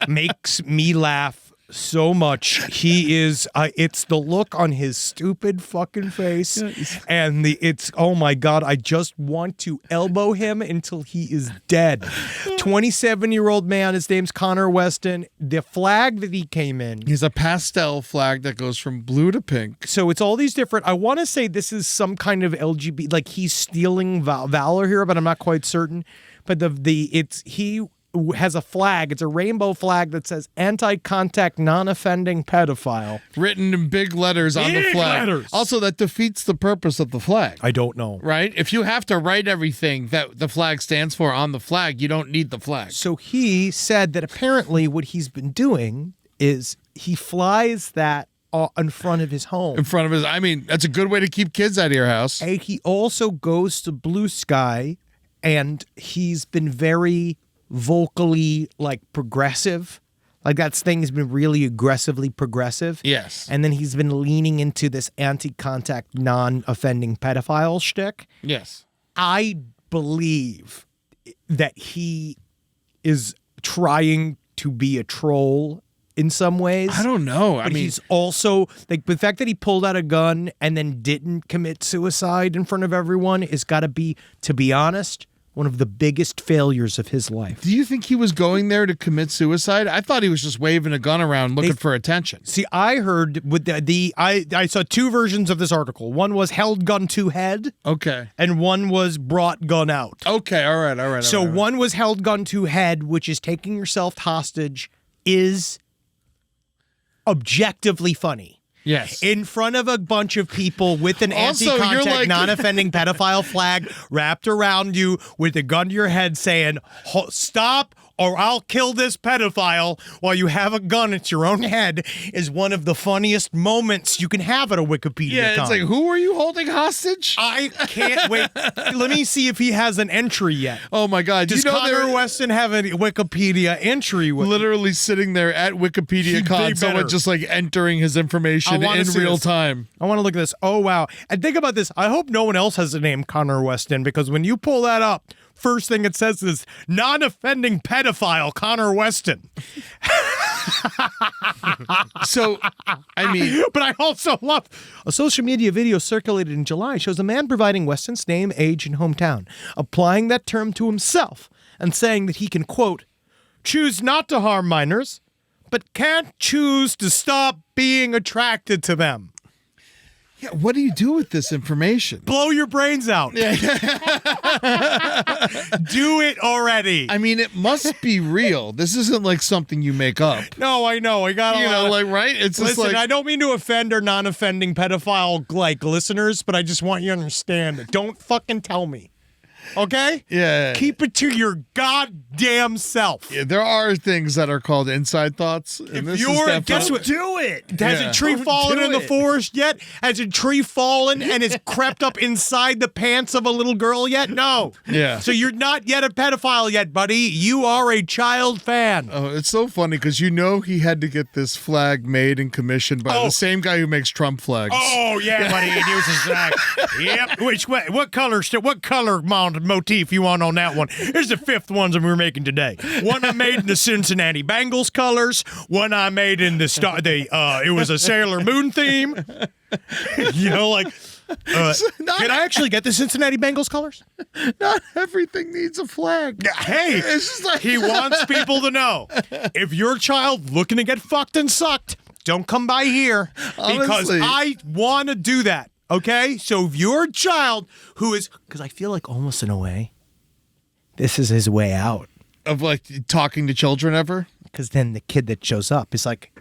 makes me laugh so much. He is it's the look on his stupid fucking face and it's oh my god, I just want to elbow him until he is dead. 27-year-old man, his name's Connor Weston. The flag that he came in, he's a pastel flag that goes from blue to pink. So it's all these different, I want to say this is some kind of LGBT, like he's stealing valor here, but I'm not quite certain. But he has a flag. It's a rainbow flag that says anti-contact, non-offending pedophile. Written in big letters on the flag. Letters. Also, that defeats the purpose of the flag. I don't know. Right? If you have to write everything that the flag stands for on the flag, you don't need the flag. So he said that apparently what he's been doing is he flies that in front of his home. In front of his, that's a good way to keep kids out of your house. And he also goes to Blue Sky, and he's been very vocally progressive. Like that thing's been really aggressively progressive. Yes. And then he's been leaning into this anti-contact, non-offending pedophile shtick. Yes. I believe that he is trying to be a troll in some ways. I don't know. But he's also the fact that he pulled out a gun and then didn't commit suicide in front of everyone is got to be honest, one of the biggest failures of his life. Do you think he was going there to commit suicide? I thought he was just waving a gun around looking for attention. See, I heard with I saw two versions of this article. One was held gun to head. Okay. And one was brought gun out. Okay, all right. So one was held gun to head, which is taking yourself hostage, is objectively funny. Yes. In front of a bunch of people with an Also, anti-contact, non-offending pedophile flag wrapped around you with a gun to your head saying, stop or I'll kill this pedophile while you have a gun at your own head is one of the funniest moments you can have at a Wikipedia Yeah, con. it's like, who are you holding hostage? I can't wait. Let me see if he has an entry yet. Oh my God. Does Connor Weston have a Wikipedia entry? Literally sitting there at Wikipedia con, someone just entering his information in real time. I want to look at this. Oh, wow. And think about this. I hope no one else has the name Connor Weston, because when you pull that up, first thing it says is non-offending pedophile Connor Weston. So, but I also love a social media video circulated in July shows a man providing Weston's name, age, and hometown, applying that term to himself and saying that he can, quote, choose not to harm minors, but can't choose to stop being attracted to them. Yeah, what do you do with this information? Blow your brains out. Do it already. It must be real. This isn't like something you make up. No, I know. I got right? It's just listen, I don't mean to offend our non-offending pedophile listeners, but I just want you to understand that. Don't fucking tell me. Okay? Yeah. Keep it to your goddamn self. Yeah, there are things that are called inside thoughts. And Guess what? Do it. Has a tree fallen in the forest yet? Has a tree fallen and has crept up inside the pants of a little girl yet? No. Yeah. So you're not yet a pedophile yet, buddy. You are a child fan. Oh, it's so funny because he had to get this flag made and commissioned by the same guy who makes Trump flags. Oh, yeah, buddy. He uses that. Yep. What color motif you want on that one? Here's the fifth ones that we're making today. One I made in the Cincinnati Bengals colors. One I made in it was a Sailor Moon theme. You know, like, can I actually get the Cincinnati Bengals colors? Not everything needs a flag. Hey, It's just like he wants people to know, if your child looking to get fucked and sucked, don't come by here because Honestly. I want to do that. Okay? So if your child who is, because I feel like almost in a way, this is his way out. of like talking to children ever. Because then the kid that shows up is like,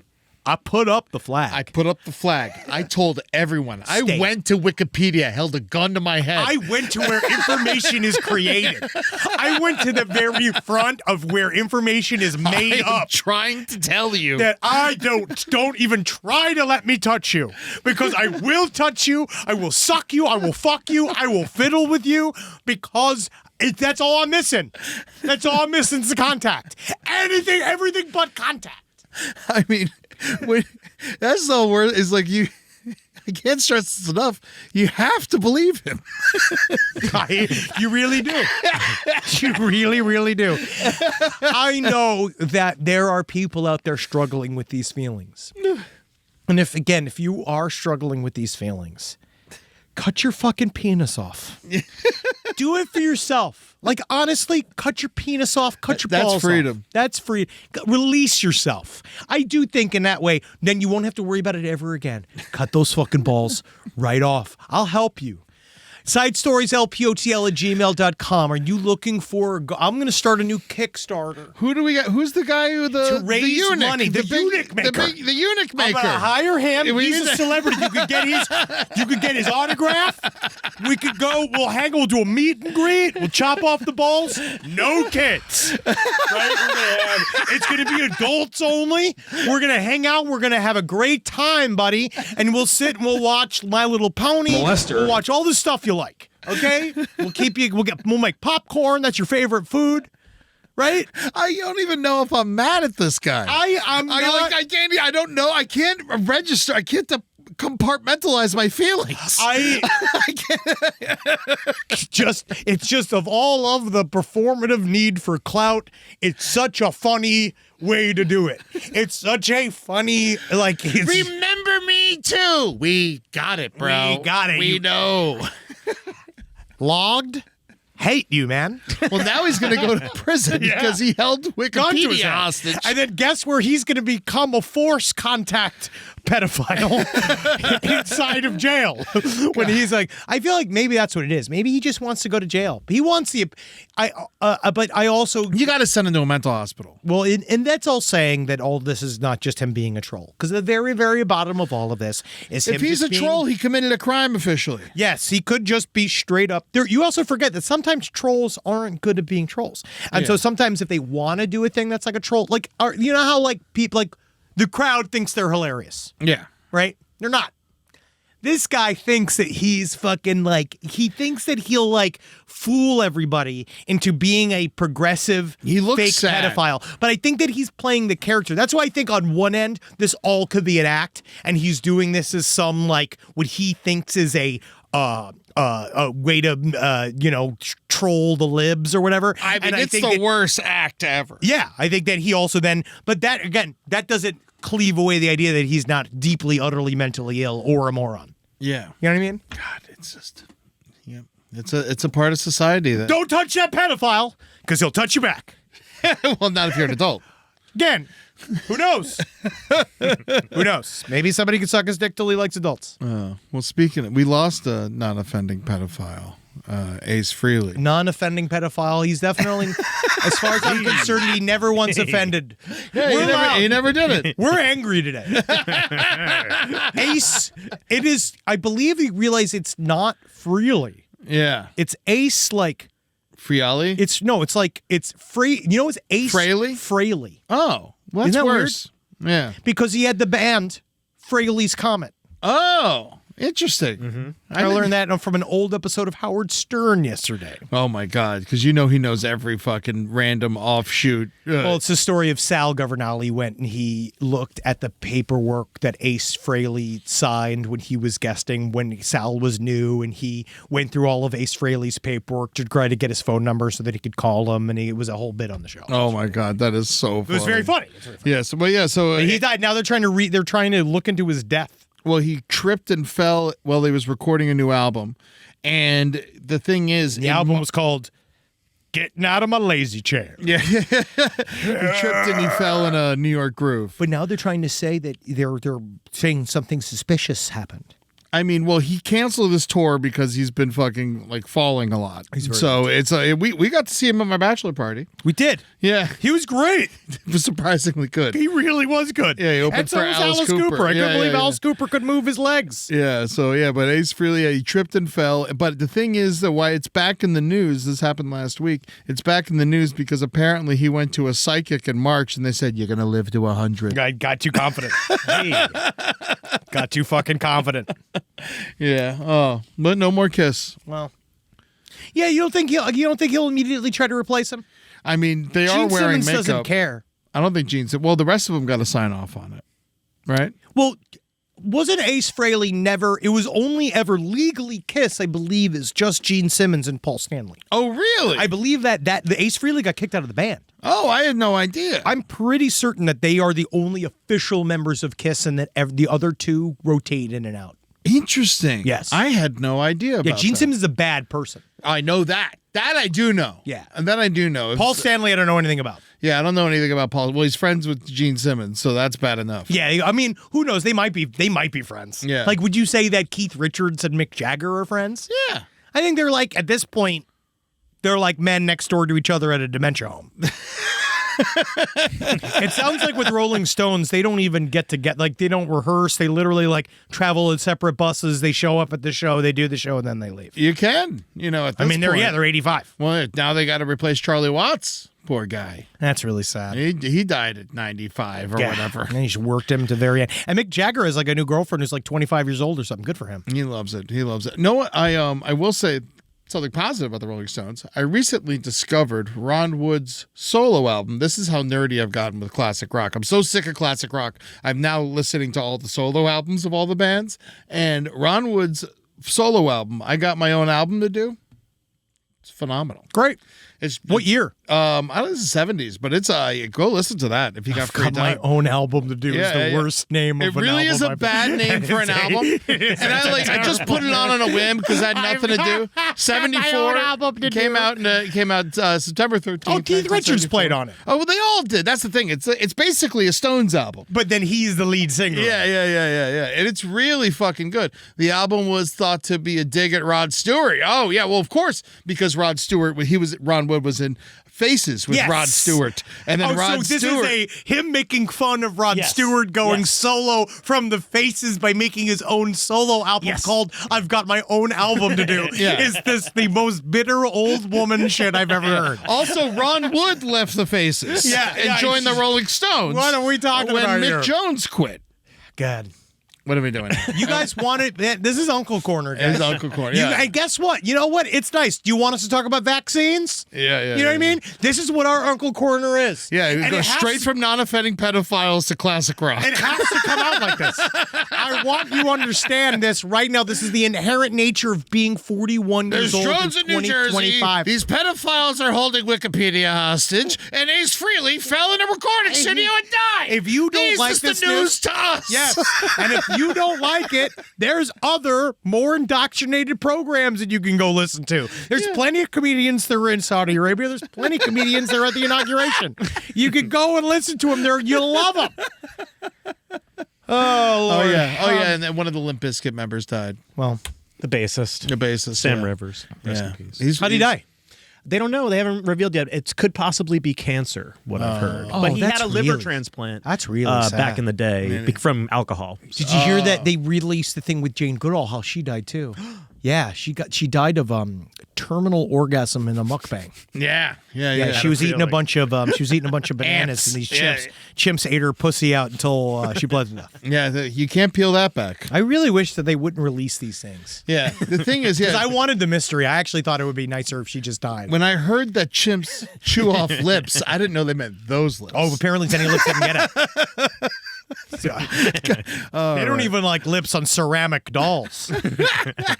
I put up the flag. I put up the flag. I told everyone. I Stay. went to Wikipedia, held a gun to my head. I went to where information is created. I went to the very front of where information is made I am up. trying to tell you That I don't even try to let me touch you, because I will touch you, I will suck you, I will fuck you, I will fiddle with you, because that's all I'm missing. That's all I'm missing is the contact. Anything, everything but contact. I mean, that's the word. Is like you. I can't stress this enough. You have to believe him. You really do. You really, really do. I know that there are people out there struggling with these feelings. And if you are struggling with these feelings, cut your fucking penis off. Do it for yourself. Like, honestly, cut your penis off, cut your balls off. That's freedom. That's free. Release yourself. I do think in that way, then you won't have to worry about it ever again. Cut those fucking balls right off. I'll help you. Side stories, lpotl@gmail.com. Are you looking for? I'm going to start a new Kickstarter. Who do we got? Who's the guy who To raise the eunuch, money, the eunuch maker. the eunuch I'm maker? gonna hire him. We He's need a to- celebrity. You could get his autograph. We could go. We'll hang. We'll do a meet and greet. We'll chop off the balls. No kids. Right? It's gonna be adults only. We're gonna hang out. We're gonna have a great time, buddy. And we'll sit and we'll watch My Little Pony. Molester. We'll watch all the stuff you like. Okay. We'll make popcorn. That's your favorite food. Right? I don't even know if I'm mad at this guy. I'm not. I don't know. I can't register. I can't compartmentalize my feelings. I can't. It's just of all of the performative need for clout, it's such a funny way to do it. It's such a funny, like, Remember me too. We got it, bro. We got it. We know. Logged. Hate you, man. Well, now he's going to go to prison because he held Gun to his Wikipedia head. hostage. And then guess where he's going to become a force contact pedophile inside of jail. When he's like, I feel like maybe that's what it is. Maybe he just wants to go to jail. He wants the. But I also. You got to send him to a mental hospital. Well, and that's all saying that all this is not just him being a troll. Because the very, very bottom of all of this is him. If he's just a troll, he committed a crime officially. Yes, he could just be straight up there. You also forget that sometimes trolls aren't good at being trolls. And so sometimes if they want to do a thing that's like a troll, like, you know how like people, like the crowd thinks they're hilarious. Yeah. Right? They're not. This guy thinks that he's fucking like, he thinks that he'll like fool everybody into being a progressive fake sad. pedophile. But I think that he's playing the character. That's why I think on one end, this all could be an act. And he's doing this as some like what he thinks is a way to, troll the libs or whatever. I mean, and it's the worst act ever. Yeah, I think that he also then, but that, again, that doesn't cleave away the idea that he's not deeply, utterly mentally ill or a moron. Yeah. You know what I mean? God, it's just, yeah. It's a part of society that. Don't touch that pedophile, because he'll touch you back. Well, not if you're an adult. Again, who knows? Who knows? Maybe somebody can suck his dick till he likes adults. Well, speaking of, we lost a non-offending pedophile, Ace Frehley. Non-offending pedophile. He's definitely, as far as I'm concerned, he never once offended. Yeah, he never did it. We're angry today. Ace, it is, I believe he realized it's not Frehley. Yeah. It's Ace, like, Frehley? It's free. You know, it's Ace Frehley. Oh, well, that's Isn't that worse. Yeah. Because he had the band Frehley's Comet. Oh, interesting. I learned that from an old episode of Howard Stern yesterday. Oh my God, because he knows every fucking random offshoot. Well, it's the story of Sal Governale went and he looked at the paperwork that Ace Frehley signed when he was guesting when Sal was new, and he went through all of Ace Frehley's paperwork to try to get his phone number so that he could call him, and it was a whole bit on the show. Oh my God, that is so funny. It was very funny. Yes, but yeah, so But he died. Now they're trying to look into his death. Well, he tripped and fell while he was recording a new album. And the thing is... The album was called Getting Out of My Lazy Chair. Yeah. He tripped and he fell in a New York groove. But now they're trying to say that they're saying something suspicious happened. I mean, well, he canceled his tour because he's been fucking like falling a lot. So it's we got to see him at my bachelor party. We did. Yeah, he was great. It was surprisingly good. He really was good. Yeah, he opened and so for was Alice Cooper. I couldn't believe Alice Cooper could move his legs. Yeah. So yeah, but Ace Frehley, he tripped and fell. But the thing is that why it's back in the news. This happened last week. It's back in the news because apparently he went to a psychic in March and they said you're gonna live to 100. I got too confident. Hey. Got too fucking confident. Yeah. Oh, but no more Kiss. Well, yeah. You don't think he'll immediately try to replace him? I mean, they Gene are wearing Simmons makeup. doesn't care. I don't think Gene. Well, the rest of them got to sign off on it, right? Well, wasn't Ace Frehley never? It was only ever legally Kiss, I believe, is just Gene Simmons and Paul Stanley. Oh, really? I believe that the Ace Frehley got kicked out of the band. Oh, I had no idea. I'm pretty certain that they are the only official members of Kiss, and that the other two rotate in and out. Interesting. Yes. I had no idea about Yeah, Gene that. Simmons is a bad person. I know that. That I do know. Yeah. And that I do know. Paul Stanley, I don't know anything about. Yeah, I don't know anything about Paul. Well, he's friends with Gene Simmons, so that's bad enough. Yeah, I mean, who knows? They might be friends. Yeah. Like, would you say that Keith Richards and Mick Jagger are friends? Yeah. I think they're like, at this point, they're like men next door to each other at a dementia home. It sounds like with Rolling Stones, they don't even like they don't rehearse. They literally like travel in separate buses. They show up at the show, they do the show, and then they leave. You can, at this point. They're 85. Well, now they got to replace Charlie Watts. Poor guy. That's really sad. He died at 95 or whatever. And he's worked him to the very end. And Mick Jagger has like a new girlfriend who's like 25 years old or something. Good for him. He loves it. He loves it. No, I will say something positive about the Rolling Stones. I recently discovered Ron Wood's solo album. This is how nerdy I've gotten with classic rock. I'm so sick of classic rock. I'm now listening to all the solo albums of all the bands. And Ron Wood's solo album, I got my own album to do. It's phenomenal. Great. What year? I don't know, it's the 70s, but it's go listen to that if you got free time. My own album to do is the worst name of an album. It really is a bad name for an album. And I just put it on a whim because I had nothing to do. 74 came out September 13th. Oh, Keith Richards played on it. Oh, well, they all did. That's the thing. It's basically a Stones album. But then he's the lead singer. Yeah. And it's really fucking good. The album was thought to be a dig at Rod Stewart. Oh, yeah. Well, of course, because Ron Wood was in Faces with Rod Stewart. And then Rod Stewart. So this is him making fun of Rod Stewart going solo from the Faces by making his own solo album called I've Got My Own Album to Do. Is this the most bitter old woman shit I've ever heard? Also, Ron Wood left the Faces and joined the Rolling Stones. What are we talking about when here? Mick Jones quit. God. What are we doing? You guys wanted this is Uncle Corner, guys. It's Uncle Corner. Yeah. And guess what? You know what? It's nice. Do you want us to talk about vaccines? Yeah. You know what I mean? This is what our Uncle Corner is. Yeah, it goes straight from non-offending pedophiles to classic rock. It has to come out like this. I want you to understand this right now. This is the inherent nature of being 41 years old drones in New Jersey. 25. These pedophiles are holding Wikipedia hostage, and Ace Frehley fell in a recording studio and died. If you don't like this, this the news to us. Yes, and if you don't like it, there's other more indoctrinated programs that you can go listen to. There's plenty of comedians that are in Saudi Arabia. There's plenty of comedians that are at the inauguration. You can go and listen to them there. You'll love them. Oh, Lord. Oh, yeah. And then one of the Limp Bizkit members died. Well, the bassist. Sam Rivers. Rest in peace. How'd he die? They don't know. They haven't revealed yet. It could possibly be cancer, what I've heard. But he had a liver transplant. That's really sad. Back in the day from alcohol. Did you hear that they released the thing with Jane Goodall, how she died too? Yeah, she died of terminal orgasm in a mukbang. Yeah. She was eating a bunch of bananas, and these chimps ate her pussy out until she bled to death. Yeah, you can't peel that back. I really wish that they wouldn't release these things. Yeah, the thing is, because I wanted the mystery. I actually thought it would be nicer if she just died. When I heard that chimps chew off lips, I didn't know they meant those lips. Oh, apparently Tenny Lips didn't get it. They don't even like lips on ceramic dolls.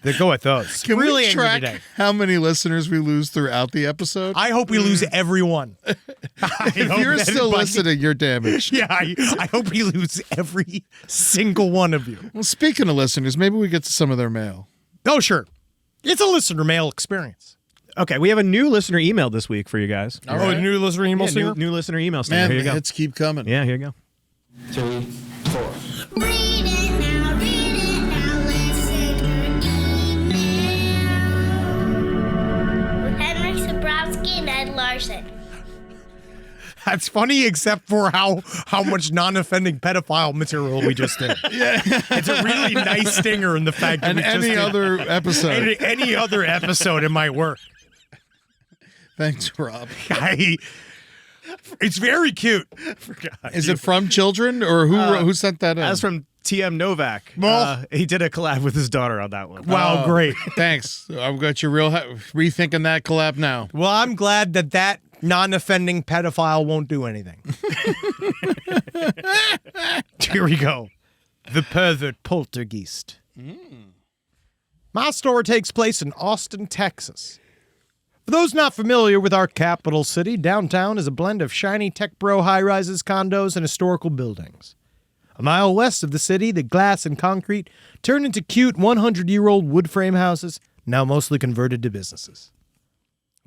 They go with those. Can really we angry track today. how many listeners we lose throughout the episode? I hope we lose everyone. If you're still listening, you're damaged. Yeah, I hope we lose every single one of you. Well, speaking of listeners, maybe we get to some of their mail. Oh, sure. It's a listener mail experience. Okay, we have a new listener email this week for you guys. Oh, a new listener email stinger? New listener email stinger. Man, Here the you go. hits keep coming. Yeah, here you go. 3, 4. Read it now, listen email. Henry Sabrowski and Ed Larson. That's funny, except for how much non-offending pedophile material we just did. Yeah, it's a really nice stinger in the fact that And we just any did other episode. any other episode it might work. Thanks, Rob. It's very cute. Is it from children or who sent that in? That's from TM Novak. Well- He did a collab with his daughter on that one. Wow, Oh, great. Thanks. I've got you rethinking that collab now. Well, I'm glad that non-offending pedophile won't do anything. Here we go. The Pervert Poltergeist. My story takes place in Austin, Texas. For those not familiar with our capital city, downtown is a blend of shiny tech bro high-rises, condos, and historical buildings. A mile west of the city, the glass and concrete turned into cute 100-year-old wood frame houses, now mostly converted to businesses.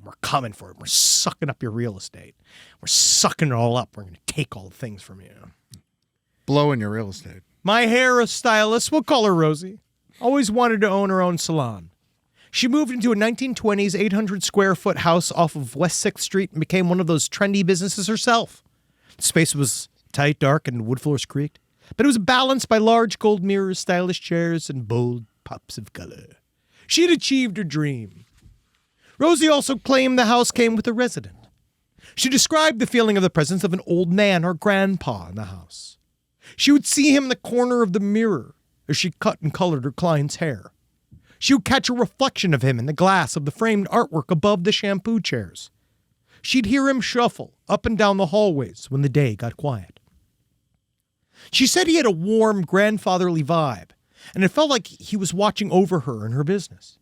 We're coming for it. We're sucking up your real estate. We're sucking it all up. We're going to take all the things from you. Blowing your real estate. My hairstylist, we'll call her Rosie, always wanted to own her own salon. She moved into a 1920s 800-square-foot house off of West 6th Street and became one of those trendy businesses herself. The space was tight, dark, and wood floors creaked, but it was balanced by large gold mirrors, stylish chairs, and bold pops of color. She had achieved her dream. Rosie also claimed the house came with a resident. She described the feeling of the presence of an old man or grandpa in the house. She would see him in the corner of the mirror as she cut and colored her client's hair. She would catch a reflection of him in the glass of the framed artwork above the shampoo chairs. She'd hear him shuffle up and down the hallways when the day got quiet. She said he had a warm, grandfatherly vibe, and it felt like he was watching over her and her business.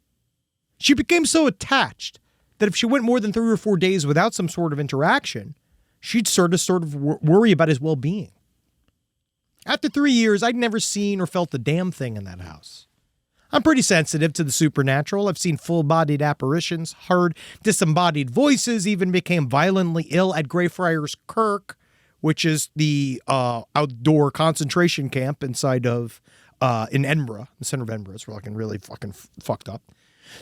She became so attached that if she went more than 3 or 4 days without some sort of interaction, she'd sort of worry about his well-being. After 3 years, I'd never seen or felt a damn thing in that house. I'm pretty sensitive to the supernatural. I've seen full-bodied apparitions, heard disembodied voices, even became violently ill at Greyfriars Kirk, which is the outdoor concentration camp inside of in Edinburgh, the center of Edinburgh. It's really fucking fucked up.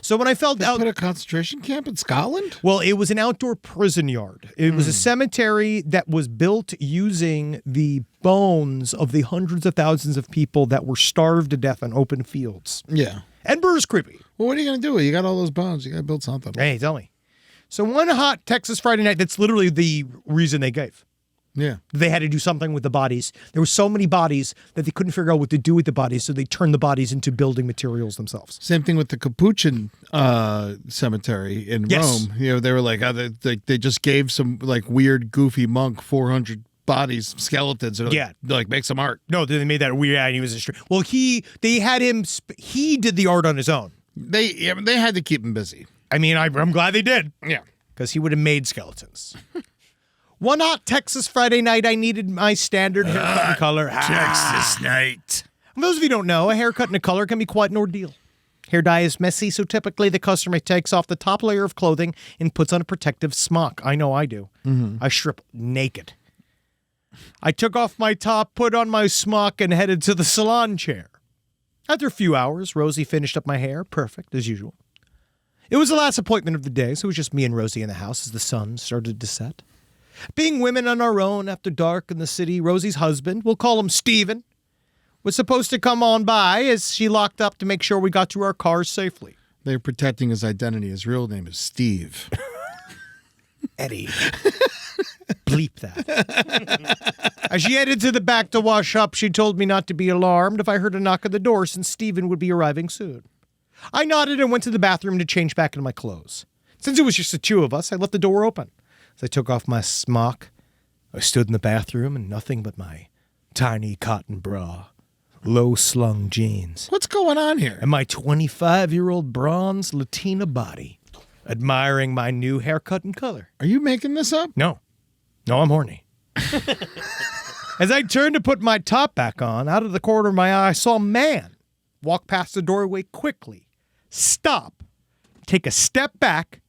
So when I felt They put a concentration camp in Scotland? well, it was an outdoor prison yard. It was a cemetery that was built using the bones of the hundreds of thousands of people that were starved to death on open fields. Yeah. Edinburgh's creepy. Well, what are you going to do? You got all those bones. You got to build something. Hey, tell me. So one hot Texas Friday night, that's literally the reason they gave. Yeah. They had to do something with the bodies. There were so many bodies that they couldn't figure out what to do with the bodies, so they turned the bodies into building materials themselves. Same thing with the Capuchin cemetery in Yes. Rome. You know, they were like, they just gave some like weird, goofy monk 400 bodies, skeletons. And Yeah. like make some art. No, they made that weird. And he was a well. They had him. He did the art on his own. They had to keep him busy. I mean, I'm glad they did. Yeah. Because he would have made skeletons. One hot Texas Friday night, I needed my standard haircut and color. Texas night. For those of you who don't know, a haircut and a color can be quite an ordeal. Hair dye is messy, so typically the customer takes off the top layer of clothing and puts on a protective smock. I know I do. I strip naked. I took off my top, put on my smock, and headed to the salon chair. After a few hours, Rosie finished up my hair, perfect, as usual. It was the last appointment of the day, so it was just me and Rosie in the house as the sun started to set. Being women on our own after dark in the city, Rosie's husband, we'll call him Steven, was supposed to come on by as she locked up to make sure we got to our cars safely. They're protecting his identity. His real name is Steve. Eddie. Bleep that. As she headed to the back to wash up, she told me not to be alarmed if I heard a knock at the door since Steven would be arriving soon. I nodded and went to the bathroom to change back into my clothes. Since it was just the two of us, I left the door open. As I took off my smock, I stood in the bathroom and nothing but my tiny cotton bra, low-slung jeans, What's going on here? and my 25-year-old bronze Latina body, admiring my new haircut and color. Are you making this up? No, I'm horny. As I turned to put my top back on, out of the corner of my eye, I saw a man walk past the doorway quickly, stop, take a step back,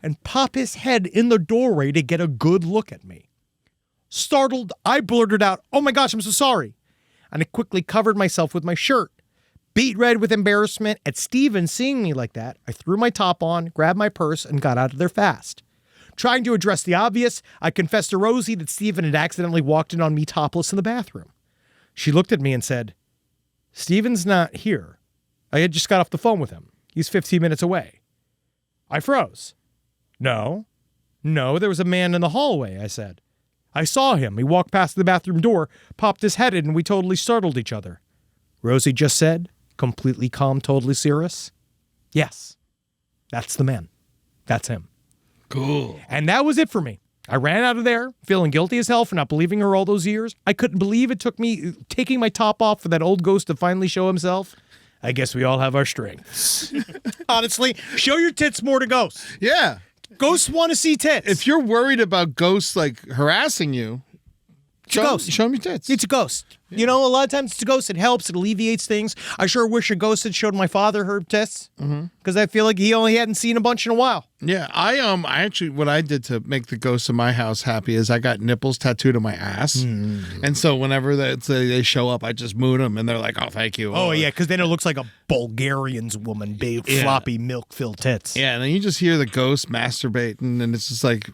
and pop his head in the doorway to get a good look at me. Startled, I blurted out, "Oh my gosh, I'm so sorry." And I quickly covered myself with my shirt. Beat red with embarrassment at Steven seeing me like that, I threw my top on, grabbed my purse, and got out of there fast. Trying to address the obvious, I confessed to Rosie that Steven had accidentally walked in on me topless in the bathroom. She looked at me and said, "Steven's not here. I had just got off the phone with him. He's 15 minutes away." I froze. No, there was a man in the hallway," I said. "I saw him. He walked past the bathroom door, popped his head in, and we totally startled each other." Rosie just said, completely calm, totally serious, "Yes, that's the man. That's him." Cool. And that was it for me. I ran out of there, feeling guilty as hell for not believing her all those years. I couldn't believe it took me taking my top off for that old ghost to finally show himself. I guess we all have our strengths. Honestly, show your tits more to ghosts. Yeah. Ghosts want to see tits. If you're worried about ghosts like harassing you, ghost. Show them your tits. It's a ghost. Yeah. You know, a lot of times it's a ghost. It helps. It alleviates things. I sure wish a ghost had showed my father her tits because I feel like he hadn't seen a bunch in a while. Yeah, I actually, what I did to make the ghosts in my house happy is I got nipples tattooed on my ass, and so whenever they show up, I just moon them, and they're like, "Oh, thank you." Oh yeah, because then it looks like a Bulgarian's woman, big floppy milk-filled tits. Yeah, and then you just hear the ghost masturbating, and it's just like.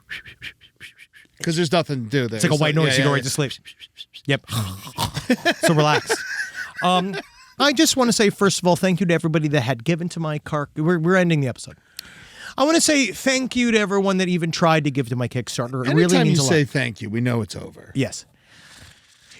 Because there's nothing to do there. It's like a white noise. You go right to sleep. Yep. So relaxed. I just want to say, first of all, thank you to everybody that had given to my car. We're ending the episode. I want to say thank you to everyone that even tried to give to my Kickstarter. It really means a lot. Anytime you say thank you, we know it's over. Yes.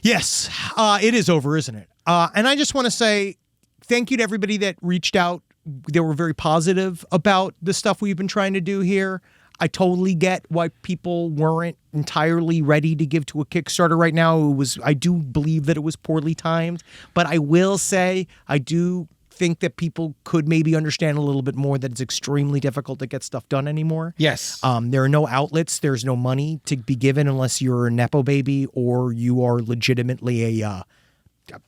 Yes. It is over, isn't it? And I just want to say thank you to everybody that reached out. They were very positive about the stuff we've been trying to do here. I totally get why people weren't entirely ready to give to a Kickstarter right now. I do believe that it was poorly timed, but I will say I do think that people could maybe understand a little bit more that it's extremely difficult to get stuff done anymore. Yes. There are no outlets. There's no money to be given unless you're a Nepo baby or you are legitimately a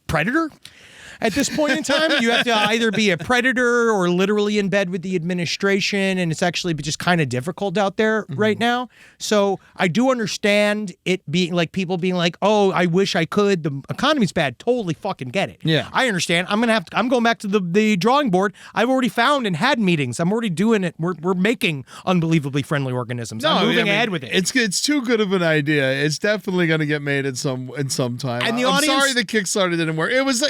predator. At this point in time, you have to either be a predator or literally in bed with the administration, and it's actually just kind of difficult out there right now. So I do understand it being like people being like, "Oh, I wish I could. The economy's bad." Totally fucking get it. Yeah, I understand. I'm going back to the drawing board. I've already found and had meetings. I'm already doing it. We're making unbelievably friendly organisms. I'm moving ahead with it. It's too good of an idea. It's definitely going to get made in some time. And I'm sorry the Kickstarter didn't work. It was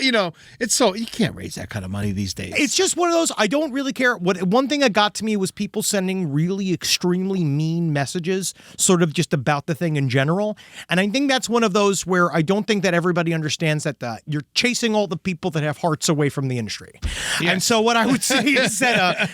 It's so you can't raise that kind of money these days. It's just one of those. I don't really care. One thing that got to me was people sending really extremely mean messages, sort of just about the thing in general. And I think that's one of those where I don't think that everybody understands that you're chasing all the people that have hearts away from the industry. Yes. And so what I would say is that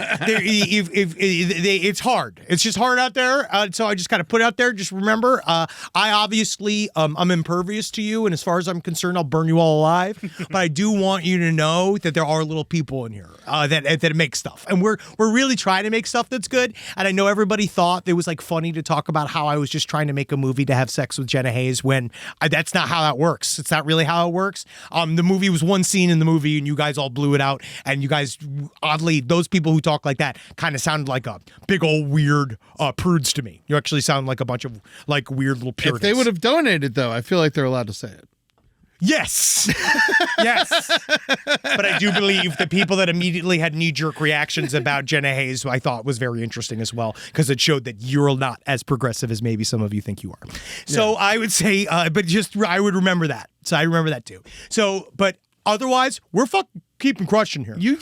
it's hard. It's just hard out there. So I just kind of put it out there. Just remember, I obviously I'm impervious to you, and as far as I'm concerned, I'll burn you all alive. But I do want you to know that there are little people in here that make stuff, and we're really trying to make stuff that's good. And I know everybody thought it was like funny to talk about how I was just trying to make a movie to have sex with Jenna Hayes when that's not how that works. It's not really how it works. The movie was one scene in the movie, and you guys all blew it out. And you guys, oddly, those people who talk like that kind of sounded like a big old weird prudes to me. You actually sound like a bunch of like weird little Puritans. If they would have donated, though, I feel like they're allowed to say it. Yes. Yes. But I do believe the people that immediately had knee-jerk reactions about Jenna Hayes, I thought was very interesting as well, because it showed that you're not as progressive as maybe some of you think you are. So yeah. I would say, but just, I would remember that. So I remember that too. So, but otherwise, we're keeping crushing here. You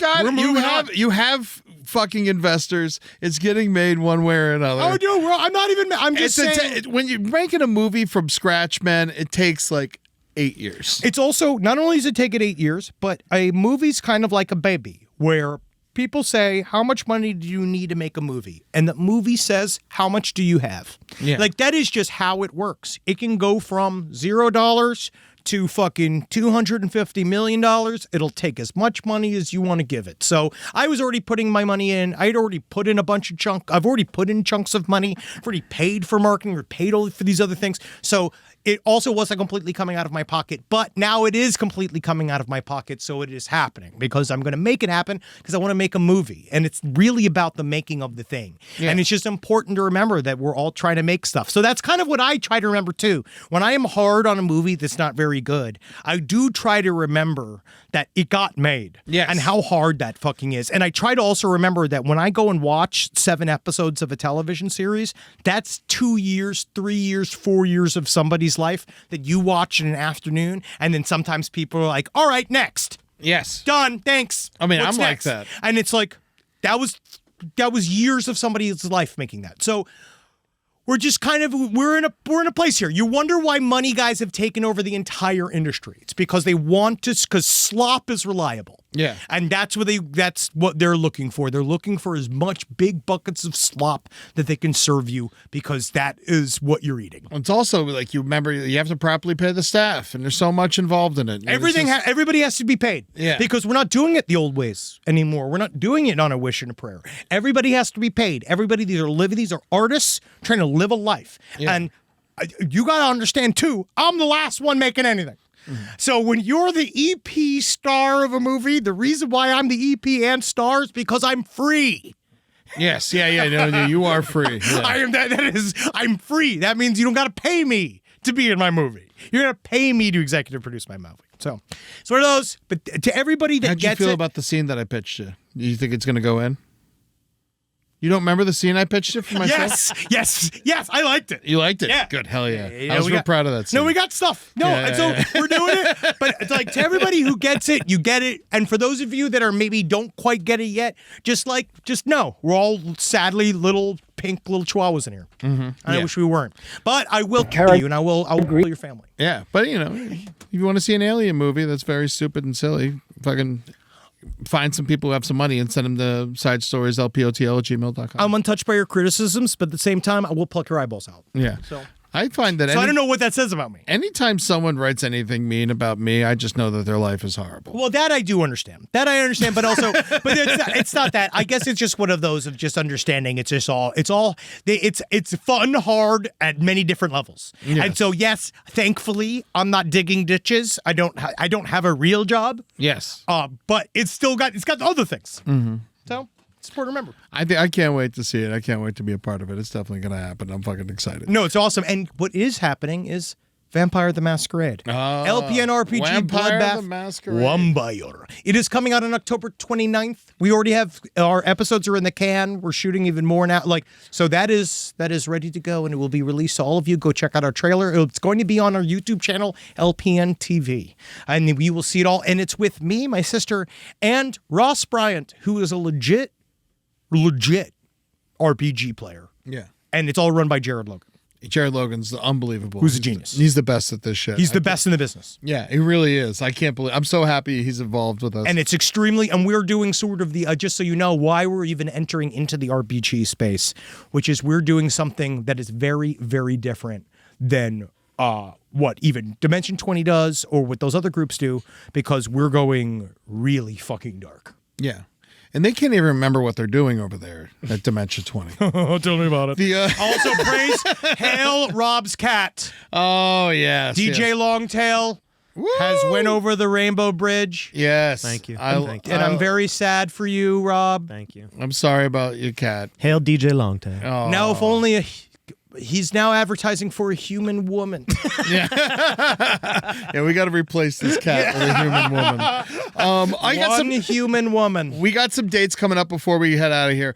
have fucking investors. It's getting made one way or another. Oh, no, I'm just saying. When you're making a movie from scratch, man, it takes like 8 years. It's also, not only does it take it 8 years, but a movie's kind of like a baby where people say, how much money do you need to make a movie? And the movie says, how much do you have? Yeah. Like that is just how it works. It can go from $0 to fucking $250 million, it'll take as much money as you want to give it. So I was already putting my money in. I'd already put in I've already put in chunks of money. I've already paid for marketing or paid all for these other things. So it also wasn't completely coming out of my pocket, but now it is completely coming out of my pocket, so it is happening because I'm going to make it happen because I want to make a movie, and it's really about the making of the thing. Yeah. And it's just important to remember that we're all trying to make stuff. So that's kind of what I try to remember too. When I am hard on a movie that's not very good, I do try to remember that it got made and how hard that fucking is. And I try to also remember that when I go and watch 7 episodes of a television series, that's 2 years, 3 years, 4 years of somebody's life that you watch in an afternoon, and then sometimes people are like, all right, next. Yes. Done. Thanks. I mean, What's I'm next? like that. And it's like, that was years of somebody's life making that. So we're just kind of, we're in a place here. You wonder why money guys have taken over the entire industry. It's because they want to, because slop is reliable. Yeah. And that's what they're looking for. They're looking for as much big buckets of slop that they can serve you because that is what you're eating. It's also like, you remember, you have to properly pay the staff, and there's so much involved in it. Everybody has to be paid. Yeah. Because we're not doing it the old ways anymore. We're not doing it on a wish and a prayer. Everybody has to be paid. These are artists trying to live a life. Yeah. And you got to understand too, I'm the last one making anything. Mm-hmm. So when you're the EP star of a movie, the reason why I'm the EP and star is because I'm free. Yes, no, you are free. Yeah. I'm free. That means you don't got to pay me to be in my movie. You're going to pay me to executive produce my movie. So it's one of those. But to everybody that gets it. How'd you feel about the scene that I pitched you? Do you think it's going to go in? You don't remember the scene I pitched it for myself? Yes, I liked it. You liked it? Yeah. Good, hell yeah. I was real proud of that scene. No, we got stuff. No, we're doing it. But it's like, to everybody who gets it, you get it. And for those of you that are maybe don't quite get it yet, just know, we're all sadly little chihuahuas in here. Mm-hmm. I wish we weren't. But I will kill you, and I will kill your family. Yeah, but if you want to see an alien movie that's very stupid and silly, fucking find some people who have some money and send them to sidestorieslpotl@gmail.com. I'm untouched by your criticisms, but at the same time, I will pluck your eyeballs out. Yeah. So I find that. So I don't know what that says about me. Anytime someone writes anything mean about me, I just know that their life is horrible. Well, that I do understand. But also, but it's not that. I guess it's just one of those of just understanding. It's fun, hard at many different levels. Yes. And so, yes, thankfully, I'm not digging ditches. I don't have a real job. Yes. But it's got other things. Mm-hmm. So. It's important to remember. I can't wait to see it. I can't wait to be a part of it. It's definitely going to happen. I'm fucking excited. No, it's awesome. And what is happening is Vampire the Masquerade. LPN RPG Vampire Bloodbath the Masquerade. Vampire. It is coming out on October 29th. We already have our episodes are in the can. We're shooting even more now. So that is ready to go, and it will be released to all of you. Go check out our trailer. It's going to be on our YouTube channel, LPN TV. And we will see it all. And it's with me, my sister, and Ross Bryant, who is a legit RPG player. Yeah. And it's all run by Jared Logan. Jared Logan's unbelievable. Who's a genius. He's the best at this shit. He's the best in the business. Yeah, he really is. I can't believe. I'm so happy he's involved with us. And it's and we're doing sort of the, just so you know, why we're even entering into the RPG space, which is we're doing something that is very, very different than what even Dimension 20 does or what those other groups do, because we're going really fucking dark. Yeah. And they can't even remember what they're doing over there at Dementia 20. Tell me about it. Also, praise Hail Rob's cat. Oh, yes. DJ Longtail has went over the Rainbow Bridge. Yes. Thank you. And I'm very sad for you, Rob. Thank you. I'm sorry about your cat. Hail DJ Longtail. Oh. Now, if only he's now advertising for a human woman. Yeah, we got to replace this cat with a human woman. Human woman. We got some dates coming up before we head out of here.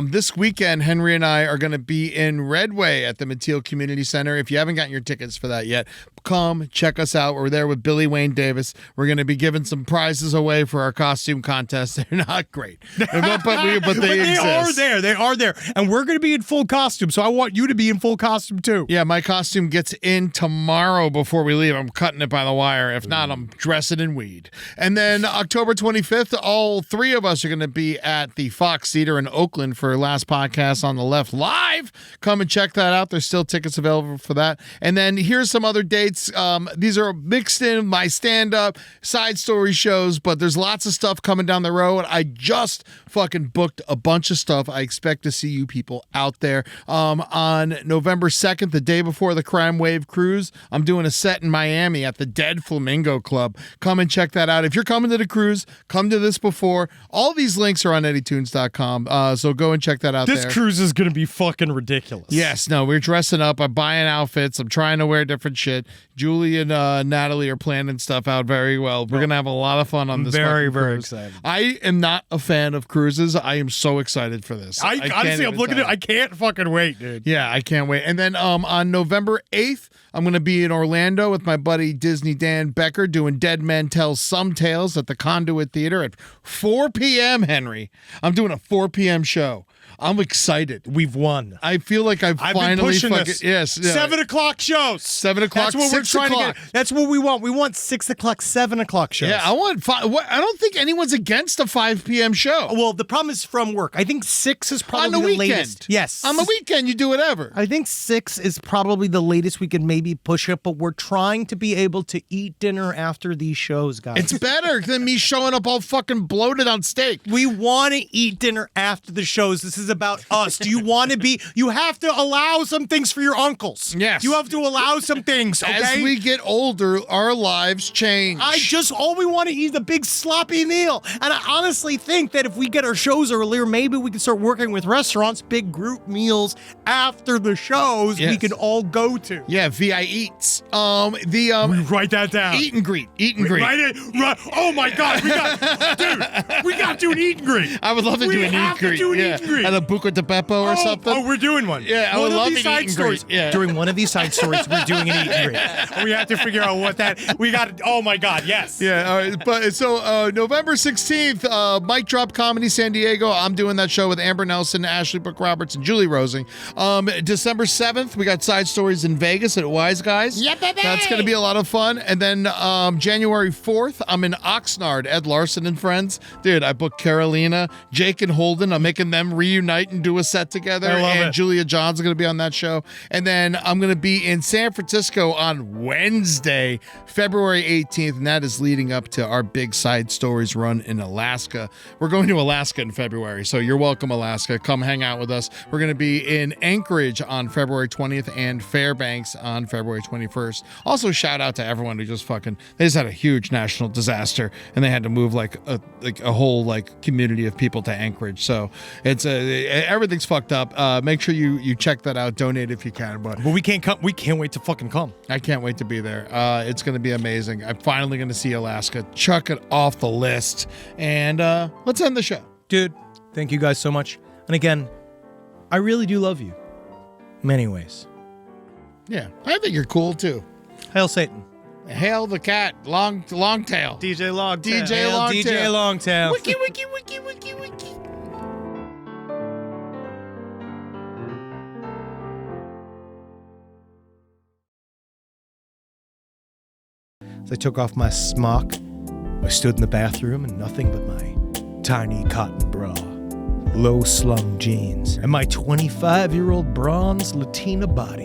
This weekend, Henry and I are going to be in Redway at the Mateel Community Center. If you haven't gotten your tickets for that yet, come check us out. We're there with Billy Wayne Davis. We're going to be giving some prizes away for our costume contest. They're not great, but they exist. Are there. They are there, and we're going to be in full costume. So I want you to be in in full costume too. Yeah, my costume gets in tomorrow before we leave. I'm cutting it by the wire. If not, I'm dressing in weed. And then October 25th, all three of us are going to be at the Fox Theater in Oakland for Last Podcast on the Left live. Come and check that out. There's still tickets available for that. And then here's some other dates. These are mixed in my stand-up, side story shows, but there's lots of stuff coming down the road. I just fucking booked a bunch of stuff. I expect to see you people out there. On November 2nd, the day before the Crime Wave cruise, I'm doing a set in Miami at the Dead Flamingo Club. Come and check that out. If you're coming to the cruise, come to this before. All these links are on eddytunes.com, so go and check that out. This cruise is going to be fucking ridiculous. Yes, no, we're dressing up. I'm buying outfits. I'm trying to wear different shit. Julie and Natalie are planning stuff out very well. We're going to have a lot of fun on this very cruise. excited. I am not a fan of cruises. I am so excited for this. Honestly, I'm looking at it. I can't fucking wait, dude. Yeah, I can't wait. And then on November 8th, I'm going to be in Orlando with my buddy Disney Dan Becker doing Dead Men Tell Some Tales at the Conduit Theater at 4 p.m., Henry. I'm doing a 4 p.m. show. I'm excited. We've won. I feel like I've finally been pushing fucking this. Yes. Yeah. 7 o'clock shows. 7 o'clock. That's what we're trying to get. That's what we want. We want 6 o'clock, 7 o'clock shows. Yeah, I want 5. I don't think anyone's against a 5 p.m. show. Well, the problem is from work. I think 6 is probably on the weekend. latest. Yes. On the weekend, you do whatever. I think 6 is probably the latest we could maybe push it, but we're trying to be able to eat dinner after these shows, guys. It's better than me showing up all fucking bloated on steak. We want to eat dinner after the shows. This is about us. Do you want to be? You have to allow some things for your uncles. Yes. You have to allow some things, okay? As we get older, our lives change. All we want to eat is a big sloppy meal. And I honestly think that if we get our shows earlier, maybe we can start working with restaurants, big group meals after the shows we can all go to. Yeah, VI Eats. We write that down. Eat and greet. Eat and greet. Right. Oh my God, we got to do an eat and greet. I would love to do an eat and greet. Eat and greet. At a Buca de Beppo or something. Oh, we're doing one. Yeah, I would love to eat and stories. greet. Yeah. During one of these side stories, we're doing an eat and greet. We have to figure out what that. We got. Oh my God, yes. Yeah. All right. But so November 16th, Mike Drop Comedy San Diego. I'm doing that show with Amber Nelson, Ashley Brooke Roberts, and Julie Rosing. December 7th, we got Side Stories in Vegas at Wise Guys. Yeah, baby. That's going to be a lot of fun. And then January 4th, I'm in Oxnard, Ed Larson and Friends. Dude, I booked Carolina, Jake and Holden. I'm making them reunite and do a set together. I love and it. Julia John's going to be on that show. And then I'm going to be in San Francisco on Wednesday, February 18th. And that is leading up to our big Side Stories run in Alaska. We're going to Alaska in February. So you're welcome, Alaska. Come hang out with us. We're going to be in Anchorage on February 20th and Fairbanks on February 21st. Also, shout out to everyone who they just had a huge national disaster and they had to move like a whole community of people to Anchorage. So it's everything's fucked up. Make sure you check that out. Donate if you can. But we can't come. We can't wait to fucking come. I can't wait to be there. It's going to be amazing. I'm finally going to see Alaska. Chuck it off the list. And let's end the show. Dude, thank you guys so much. And again, I really do love you. Many ways. Yeah, I think you're cool too. Hail Satan. Hail the cat. Long tail. DJ Longtail. DJ Longtail. DJ Longtail. Wiki, wiki, wiki, wiki, wiki. As I took off my smock, I stood in the bathroom in nothing but my tiny cotton bra, low-slung jeans, and my 25-year-old bronze Latina body.